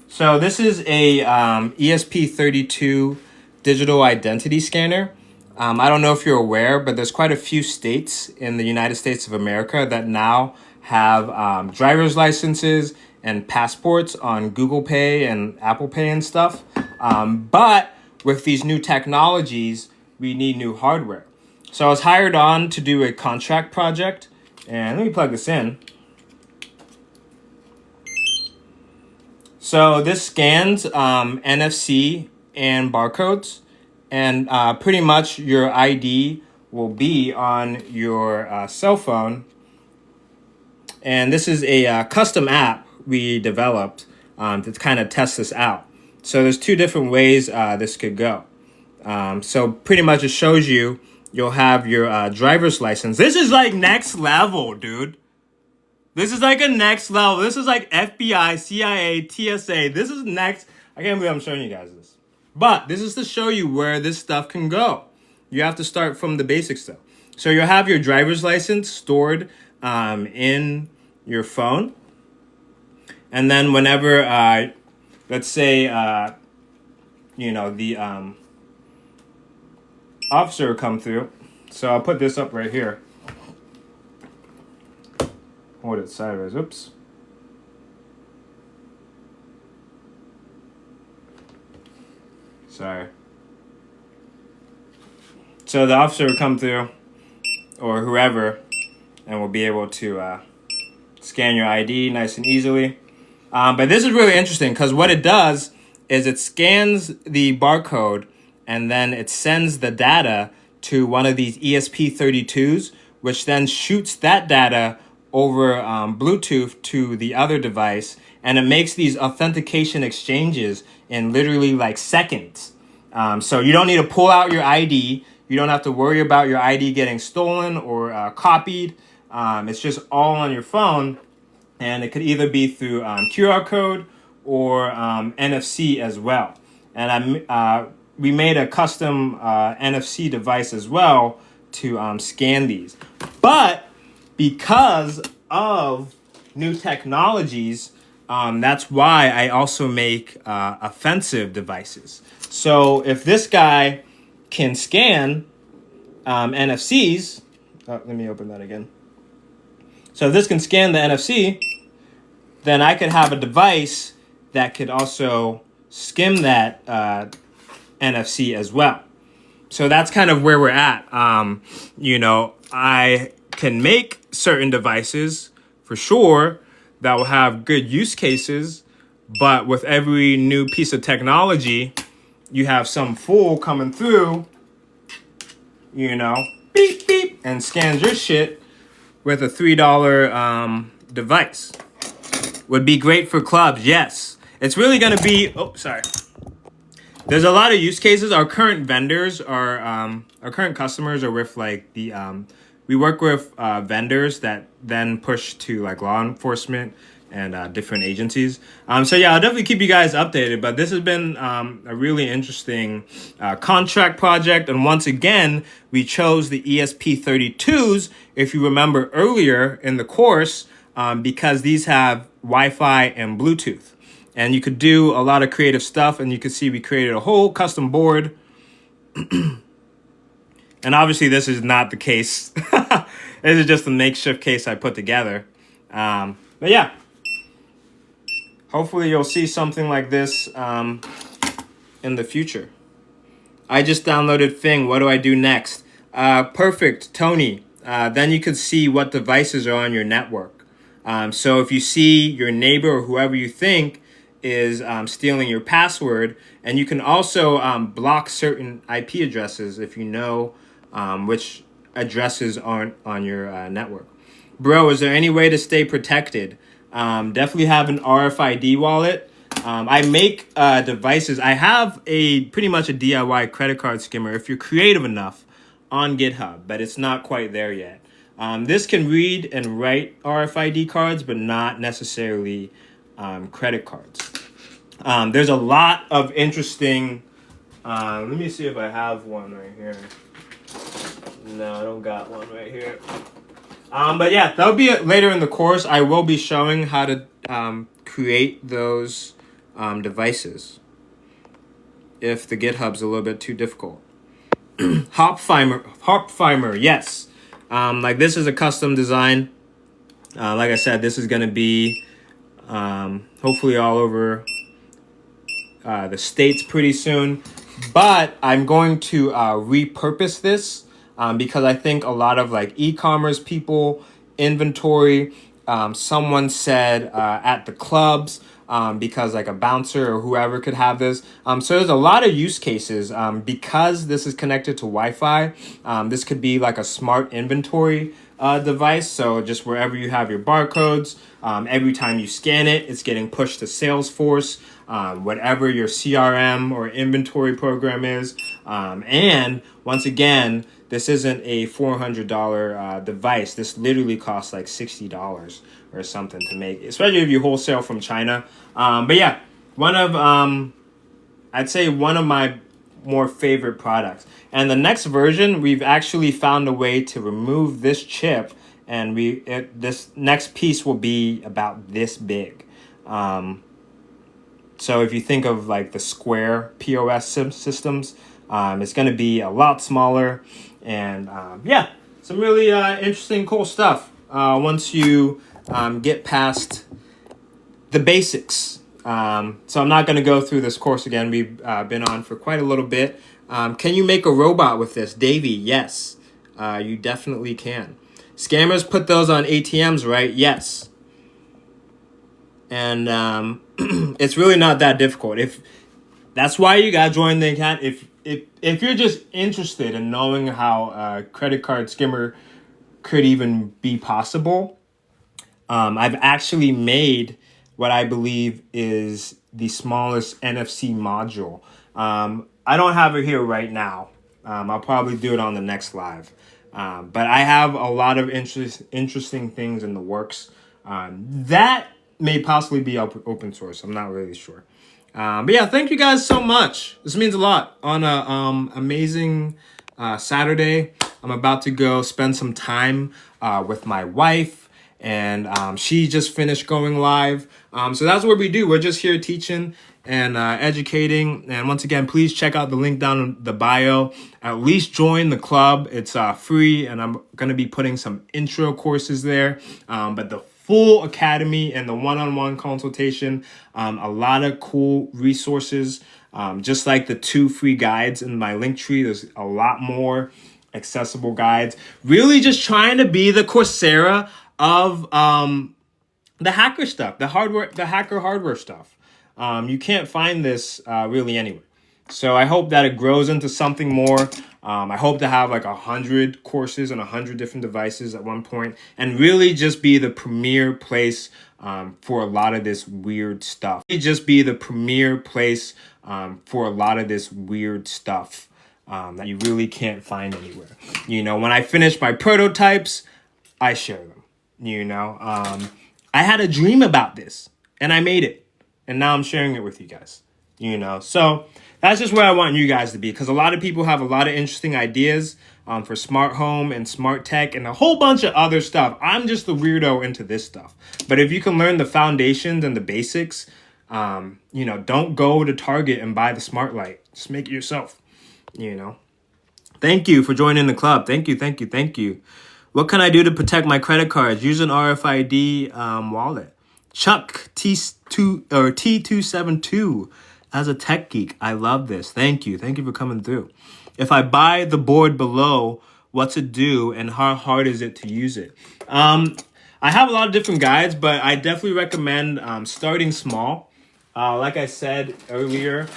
So this is a ESP32 digital identity scanner. I don't know if you're aware, but there's quite a few states in the United States of America that now have driver's licenses and passports on Google Pay and Apple Pay and stuff. But with these new technologies, we need new hardware. So I was hired on to do a contract project, and let me plug this in. So this scans NFC and barcodes, and pretty much your ID will be on your cell phone. And this is a custom app we developed to kind of test this out. So there's two different ways this could go. So pretty much it shows you'll have your driver's license. This is like next level, dude. This is like a next level. This is like FBI, CIA, TSA. This is next. I can't believe I'm showing you guys this. But this is to show you where this stuff can go. You have to start from the basics though. So you'll have your driver's license stored in your phone. And then whenever, let's say, the officer will come through. So I'll put this up right here. Hold it sideways. Oops. Sorry. So the officer will come through, or whoever, and will be able to scan your ID nice and easily. But this is really interesting because what it does is it scans the barcode and then it sends the data to one of these ESP32s, which then shoots that data over Bluetooth to the other device, and it makes these authentication exchanges in literally like seconds. So you don't need to pull out your ID. You don't have to worry about your ID getting stolen or copied. It's just all on your phone, and it could either be through QR code or NFC as well. And we made a custom NFC device as well to scan these. But because of new technologies, that's why I also make offensive devices. So if this guy can scan NFCs, let me open that again. So if this can scan the NFC, then I could have a device that could also skim that NFC as well. So that's kind of where we're at. I can make certain devices for sure that will have good use cases, but with every new piece of technology, you have some fool coming through, beep, beep, and scans your shit with a $3 device. Would be great for clubs, yes. It's really gonna be, there's a lot of use cases. Our current vendors are, our current customers are with like we work with vendors that then push to like law enforcement and different agencies. So yeah, I'll definitely keep you guys updated, but this has been a really interesting contract project. And once again, we chose the ESP32s, if you remember earlier in the course, because these have Wi-Fi and Bluetooth. And you could do a lot of creative stuff, and you can see we created a whole custom board. And obviously this is not the case. This is just a makeshift case I put together. But yeah, hopefully you'll see something like this in the future. I just downloaded Fing. What do I do next? Perfect, Tony. Then you can see what devices are on your network. So if you see your neighbor or whoever you think is stealing your password, and you can also block certain IP addresses if you know which addresses aren't on your network. Bro, is there any way to stay protected? Definitely have an RFID wallet. I make devices. I have pretty much a DIY credit card skimmer if you're creative enough on GitHub, but it's not quite there yet. This can read and write RFID cards, but not necessarily credit cards. There's a lot of interesting... let me see if I have one right here. No, I don't got one right here. But yeah, that'll be it later in the course. I will be showing how to create those devices if the GitHub's a little bit too difficult. Hopfimer, yes. Like this is a custom design. Like I said, this is going to be hopefully all over the States pretty soon. But I'm going to repurpose this because I think a lot of like e-commerce people, inventory, someone said at the clubs, because like a bouncer or whoever could have this. So there's a lot of use cases because this is connected to Wi-Fi. This could be like a smart inventory device. So just wherever you have your barcodes, every time you scan it, it's getting pushed to Salesforce, whatever your CRM or inventory program is. And once again, this isn't a $400 device. This literally costs like $60 or something to make, especially if you wholesale from China. But yeah, I'd say one of my more favorite products. And the next version, we've actually found a way to remove this chip, and this next piece will be about this big. So if you think of like the square POS systems, it's going to be a lot smaller, and yeah, some really interesting, cool stuff once you get past the basics. So I'm not going to go through this course again. We've been on for quite a little bit. Can you make a robot with this? Davey, yes, you definitely can. Scammers put those on ATMs, right? Yes. And it's really not that difficult. That's why you got to join the account. If you're just interested in knowing how a credit card skimmer could even be possible, I've actually made what I believe is the smallest NFC module. I don't have it here right now. I'll probably do it on the next live. But I have a lot of interesting things in the works that may possibly be open source. I'm not really sure. But yeah, thank you guys so much. This means a lot. On a amazing Saturday, I'm about to go spend some time with my wife, and she just finished going live. So that's what we do. We're just here teaching and educating. And once again, please check out the link down in the bio. At least join the club. It's free, and I'm going to be putting some intro courses there. But the full academy and the one-on-one consultation, a lot of cool resources, just like the 2 free guides in my link tree. There's a lot more accessible guides. Really just trying to be the Coursera of the hacker stuff, the hacker hardware stuff. You can't find this really anywhere. So I hope that it grows into something more. I hope to have like 100 courses on 100 different devices at one point, and really just be the premier place for a lot of this weird stuff. Just be the premier place for a lot of this weird stuff that you really can't find anywhere. You know, when I finish my prototypes, I share them. You know, I had a dream about this, and I made it, and now I'm sharing it with you guys. You know, so that's just where I want you guys to be, because a lot of people have a lot of interesting ideas for smart home and smart tech and a whole bunch of other stuff. I'm just the weirdo into this stuff. But if you can learn the foundations and the basics, you know, don't go to Target and buy the smart light. Just make it yourself, you know. Thank you for joining the club. Thank you, thank you, thank you. What can I do to protect my credit cards? Use an RFID wallet. Chuck T272. As a tech geek, I love this. Thank you. Thank you for coming through. If I buy the board below, what's it do and how hard is it to use it? I have a lot of different guides, but I definitely recommend starting small. Like I said earlier,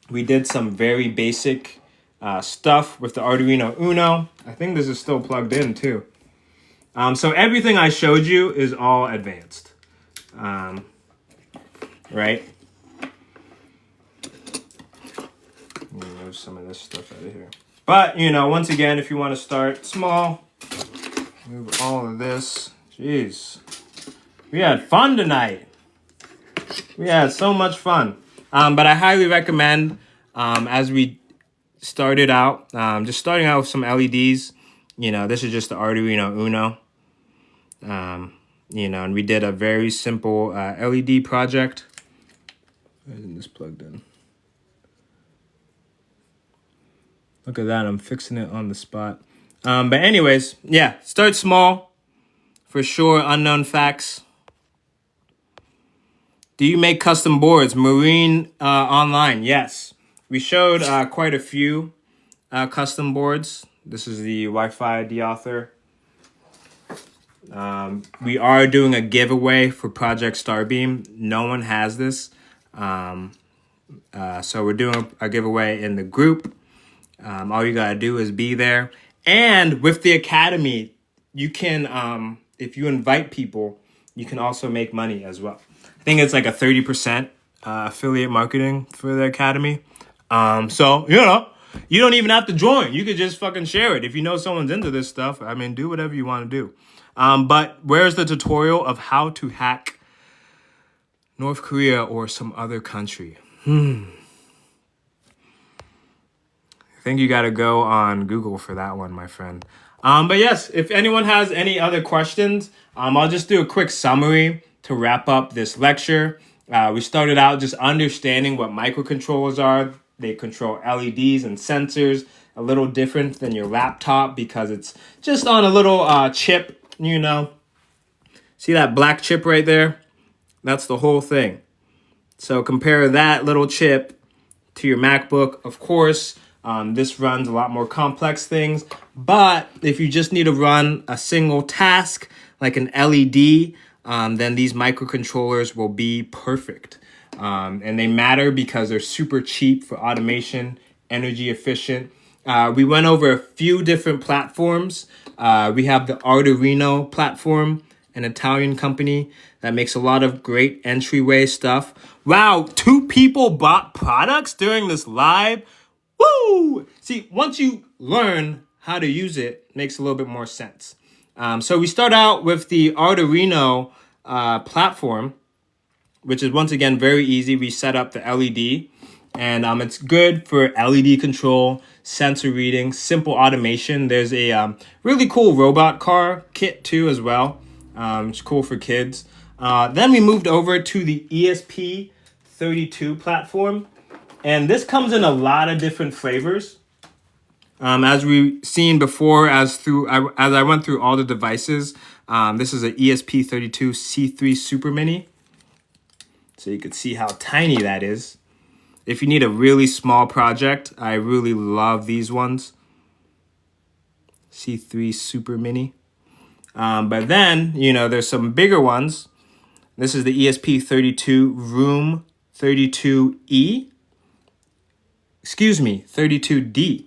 we did some very basic stuff with the Arduino Uno. I think this is still plugged in too. So everything I showed you is all advanced, right? Move some of this stuff out of here. But, you know, once again, if you want to start small, move all of this. Jeez. We had fun tonight. We had so much fun. But I highly recommend, as we started out, just starting out with some LEDs. You know, this is just the Arduino Uno. You know, and we did a very simple LED project. Why isn't this plugged in? Look at that, I'm fixing it on the spot. But anyways, yeah, start small. For sure, unknown facts. Do you make custom boards? Marine Online, yes. We showed quite a few custom boards. This is the Wi-Fi deauthor. We are doing a giveaway for Project Starbeam. No one has this. So we're doing a giveaway in the group. All you gotta do is be there. And with the Academy, you can, if you invite people, you can also make money as well. I think it's like a 30% affiliate marketing for the Academy. So, you don't even have to join. You could just fucking share it. If you know someone's into this stuff, I mean, do whatever you want to do. But where's the tutorial of how to hack North Korea or some other country? I think you got to go on Google for that one, my friend. But yes, if anyone has any other questions, I'll just do a quick summary to wrap up this lecture. We started out just understanding what microcontrollers are. They control LEDs and sensors, a little different than your laptop because it's just on a little chip, See that black chip right there? That's the whole thing. So compare that little chip to your MacBook. Of course, this runs a lot more complex things, but if you just need to run a single task like an LED, then these microcontrollers will be perfect. And they matter because they're super cheap for automation, energy efficient. We went over a few different platforms. We have the Arduino platform, an Italian company that makes a lot of great entryway stuff. Wow, 2 people bought products during this live. Woo! See, once you learn how to use it, it makes a little bit more sense. So we start out with the Arduino platform, which is once again very easy. We set up the LED, and it's good for LED control, sensor reading, simple automation. There's a really cool robot car kit too as well. It's cool for kids. Then we moved over to the ESP32 platform, and this comes in a lot of different flavors. As we've seen before, as I went through all the devices, this is an ESP32 C3 Super Mini. So you can see how tiny that is. If you need a really small project, I really love these ones. C3 Super Mini. But then, there's some bigger ones. This is the ESP32 Room 32E. 32D.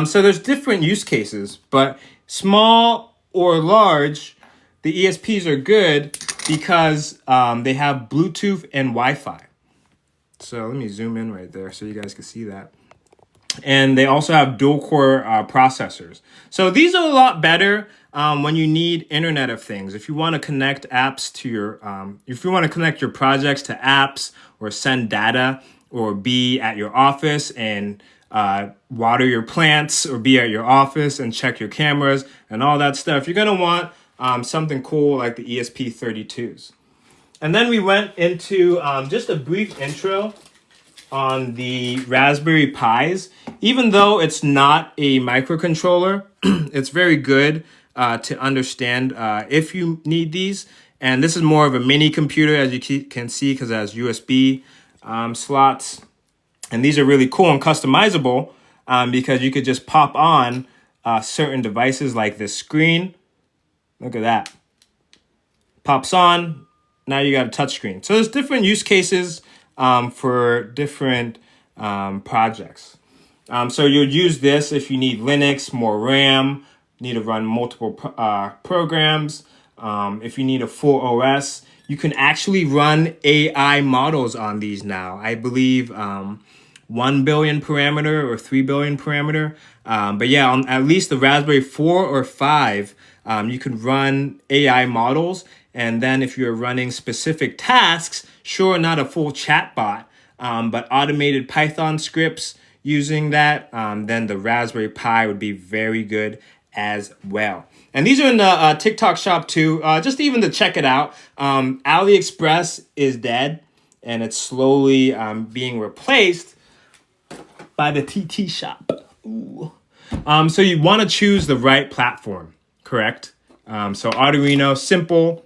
So there's different use cases, but small or large, the ESPs are good because they have Bluetooth and Wi-Fi. So let me zoom in right there so you guys can see that. And they also have dual core processors. So these are a lot better when you need Internet of Things. If you want to connect apps to if you want to connect your projects to apps or send data or be at your office and water your plants or be at your office and check your cameras and all that stuff, you're going to want something cool like the ESP32s. And then we went into just a brief intro on the Raspberry Pis. Even though it's not a microcontroller, it's very good to understand if you need these. And this is more of a mini computer, as you can see, because it has USB slots. And these are really cool and customizable because you could just pop on certain devices like this screen. Look at that. Pops on. Now you got a touch screen. So there's different use cases for different projects. So you'll use this if you need Linux, more RAM, need to run multiple programs. If you need a full OS, you can actually run AI models on these now. I believe 1 billion parameter or 3 billion parameter. But yeah, on at least the Raspberry 4 or 5, you can run AI models. And then if you're running specific tasks, sure, not a full chatbot, but automated Python scripts using that, then the Raspberry Pi would be very good as well. And these are in the TikTok shop too, just even to check it out. AliExpress is dead, and it's slowly being replaced by the TT shop. Ooh. So you want to choose the right platform, correct? So Arduino, simple.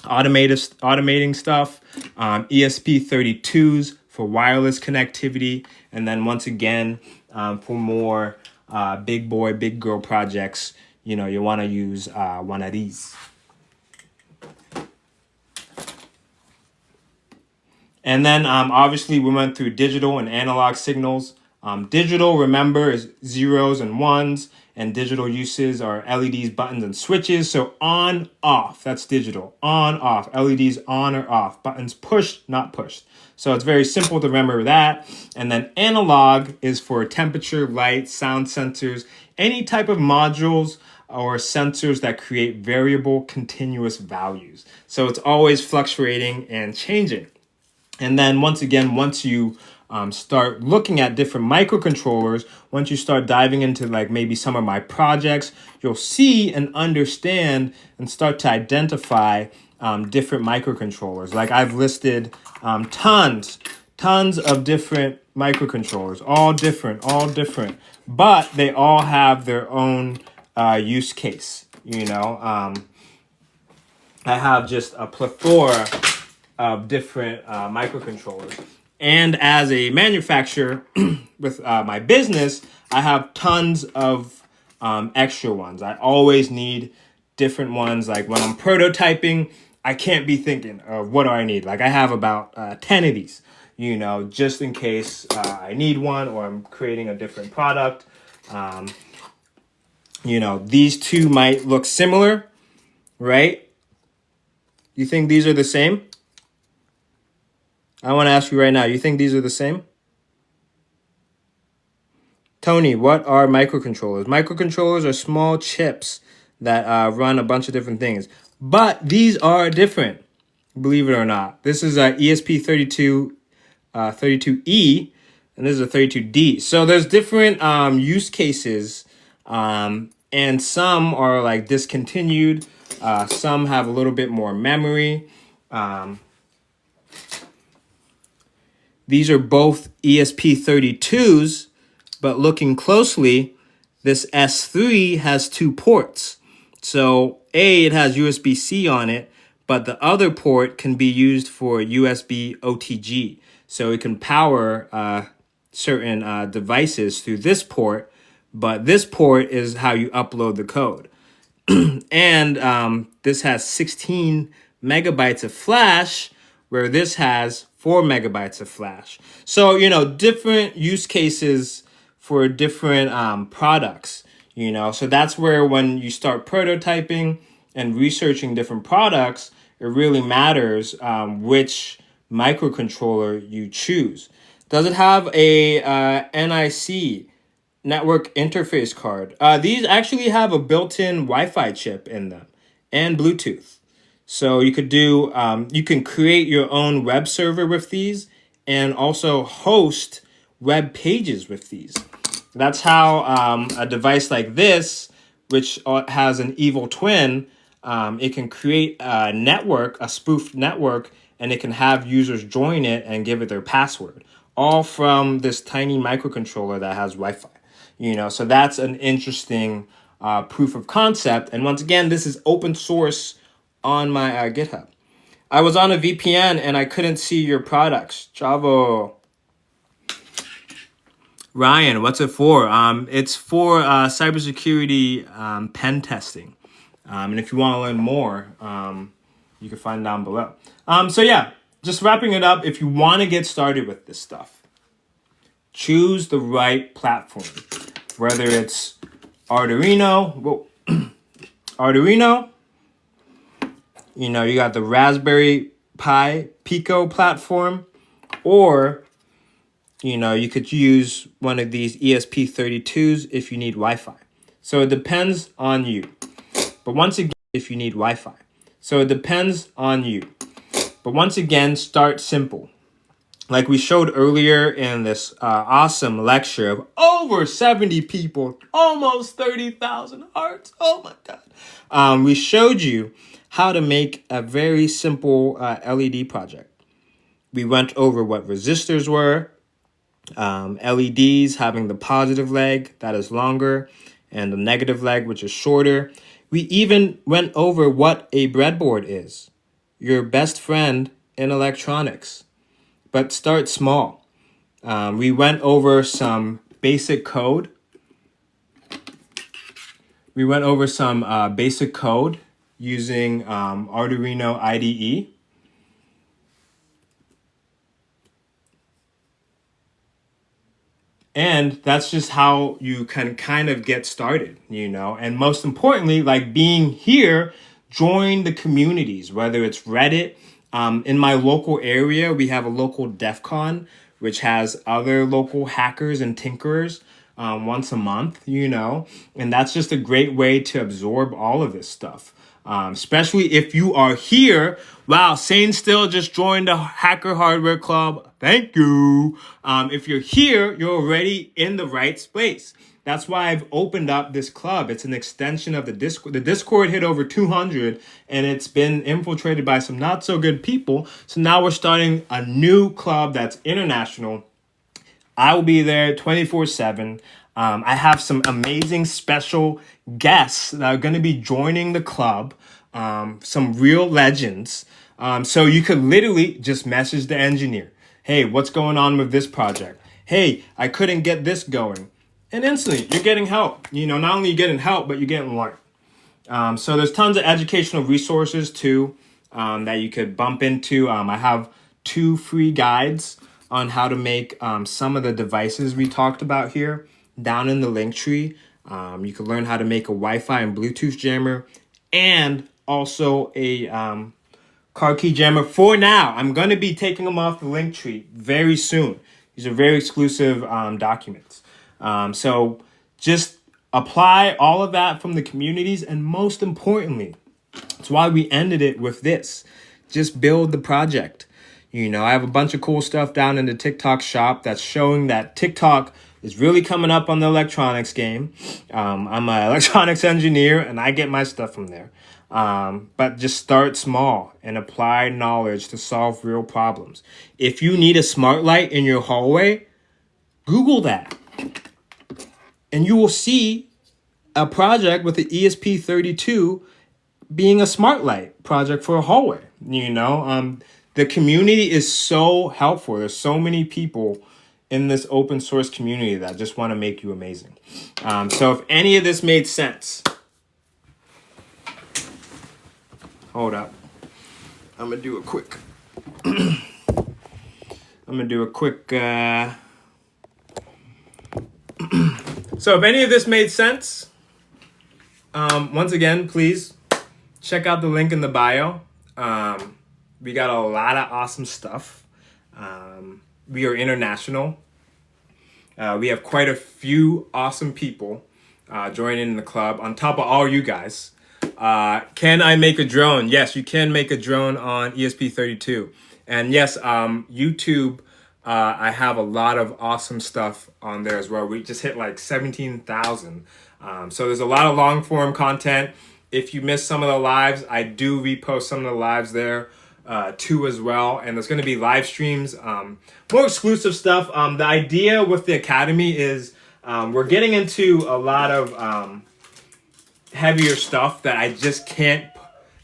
automating stuff, ESP32s for wireless connectivity, and then once again, for more big boy, big girl projects, you know, you want to use one of these. And then obviously we went through digital and analog signals. Digital, remember, is zeros and ones, and digital uses are LEDs, buttons, and switches. So on, off, that's digital. On, off, LEDs on or off, buttons pushed, not pushed. So it's very simple to remember that. And then analog is for temperature, light, sound sensors, any type of modules or sensors that create variable continuous values. So it's always fluctuating and changing. And then once again, once you start looking at different microcontrollers, once you start diving into like maybe some of my projects, you'll see and understand and start to identify different microcontrollers. Like I've listed tons of different microcontrollers, all different, but they all have their own use case. You know, I have just a plethora of different microcontrollers. And as a manufacturer with my business, I have tons of extra ones. I always need different ones. Like when I'm prototyping, I can't be thinking of what do I need. Like I have about 10 of these, you know, just in case I need one or I'm creating a different product. You know, these two might look similar, right? You think these are the same? I want to ask you right now, you think these are the same? Tony, what are microcontrollers? Microcontrollers are small chips that run a bunch of different things. But these are different, believe it or not. This is a ESP32, 32E, and this is a 32D. So there's different use cases, and some are like discontinued. Some have a little bit more memory. These are both ESP32s, but looking closely, this S3 has 2 ports. So it has USB-C on it, but the other port can be used for USB OTG. So it can power certain devices through this port, but this port is how you upload the code. And this has 16 megabytes of flash, where this has 4 megabytes of flash. So, you know, different use cases for different products, you know. So that's where when you start prototyping and researching different products, it really matters which microcontroller you choose. Does it have a NIC, network interface card? These actually have a built-in Wi-Fi chip in them and Bluetooth. So you could do, you can create your own web server with these and also host web pages with these. That's how a device like this, which has an evil twin, it can create a network, a spoofed network, and it can have users join it and give it their password, all from this tiny microcontroller that has Wi-Fi. You know, so that's an interesting proof of concept. And once again, this is open source on my GitHub. I was on a VPN and I couldn't see your products. Chavo. Ryan, what's it for? It's for cybersecurity pen testing. And if you want to learn more, you can find down below. So yeah, just wrapping it up. If you want to get started with this stuff, choose the right platform. Whether it's Arduino, Arduino, you know, you got the Raspberry Pi Pico platform, or, you know, you could use one of these ESP32s if you need Wi-Fi. So it depends on you. But once again, if you need Wi-Fi. So it depends on you. But once again, start simple. Like we showed earlier in this awesome lecture of over 70 people, almost 30,000 hearts. Oh my God. We showed you how to make a very simple LED project. We went over what resistors were, LEDs having the positive leg that is longer and the negative leg, which is shorter. We even went over what a breadboard is. your best friend in electronics. But start small. We went over some basic code. Using Arduino IDE. And that's just how you can kind of get started, And most importantly, like being here, join the communities, whether it's Reddit. In my local area, we have a local DEF CON, which has other local hackers and tinkerers once a month, And that's just a great way to absorb all of this stuff. Especially if you are here. Wow, Sane Still just joined the Hacker Hardware Club. Thank you. If you're here, you're already in the right space. That's why I've opened up this club. It's an extension of the Discord. The Discord hit over 200, and it's been infiltrated by some not so good people. So now we're starting a new club that's international. I will be there 24/7. I have some amazing special guests that are going to be joining the club, some real legends. So you could literally just message the engineer. Hey, what's going on with this project? Hey, I couldn't get this going. And instantly, you're getting help. Not only are you getting help, but you're getting learned. So there's tons of educational resources too that you could bump into. I have 2 free guides on how to make some of the devices we talked about here down in the link tree. You can learn how to make a Wi-Fi and Bluetooth jammer and also a car key jammer. For now, I'm going to be taking them off the link tree very soon. These are very exclusive documents. So just apply all of that from the communities. And most importantly, that's why we ended it with this. Just build the project. I have a bunch of cool stuff down in the TikTok shop that's showing that TikTok is really coming up on the electronics game. I'm an electronics engineer and I get my stuff from there. But just start small and apply knowledge to solve real problems. If you need a smart light in your hallway, Google that. And you will see a project with the ESP32 being a smart light project for a hallway. The community is so helpful. There's so many people in this open source community that just want to make you amazing. So if any of this made sense, hold up. I'm gonna do a quick. So if any of this made sense, once again, please check out the link in the bio. We got a lot of awesome stuff. We are international. We have quite a few awesome people joining the club on top of all you guys. Can I make a drone? Yes, you can make a drone on ESP32. And yes, YouTube, I have a lot of awesome stuff on there as well. We just hit like 17,000. So there's a lot of long form content. If you missed some of the lives, I do repost some of the lives there too as well. And there's going to be live streams, more exclusive stuff. The idea with the Academy is we're getting into a lot of heavier stuff that I just can't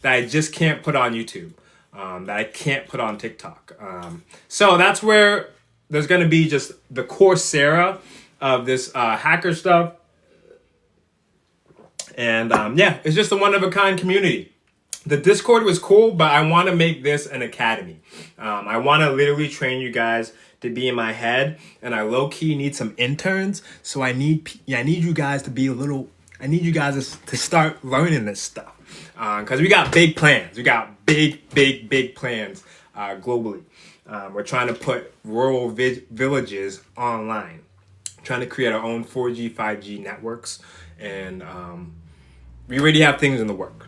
put on YouTube, that I can't put on TikTok. So that's where there's going to be just the Coursera of this hacker stuff. And it's just a one-of-a-kind community. The Discord was cool, but I want to make this an academy. I want to literally train you guys to be in my head, and I low-key need some interns. So I need you guys to be I need you guys to start learning this stuff. Because we got big plans. We got big plans globally. We're trying to put rural villages online. Trying to create our own 4G, 5G networks. And we already have things in the works.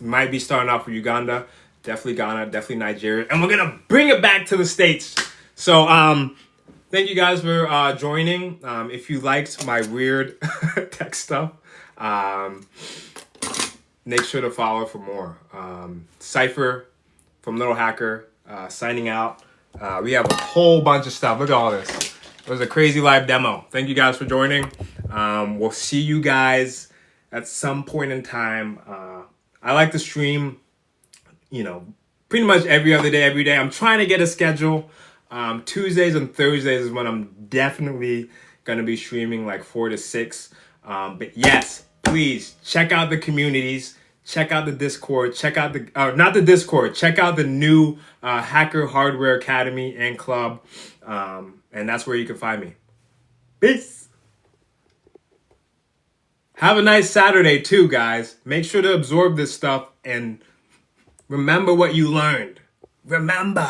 We might be starting off with Uganda, definitely Ghana, definitely Nigeria. And we're going to bring it back to the States. So thank you guys for joining. If you liked my weird tech stuff, make sure to follow for more. Cypher from Little Hacker, signing out. We have a whole bunch of stuff. Look at all this. It was a crazy live demo. Thank you guys for joining. We'll see you guys at some point in time. I like to stream pretty much every other day, every day. I'm trying to get a schedule. Tuesdays and Thursdays is when I'm definitely going to be streaming like 4 to 6. But yes, please check out the communities. Check out the Discord. Check out not the Discord. Check out the new Hacker Hardware Academy and Club. And that's where you can find me. Peace. Have a nice Saturday too, guys. Make sure to absorb this stuff and remember what you learned. Remember.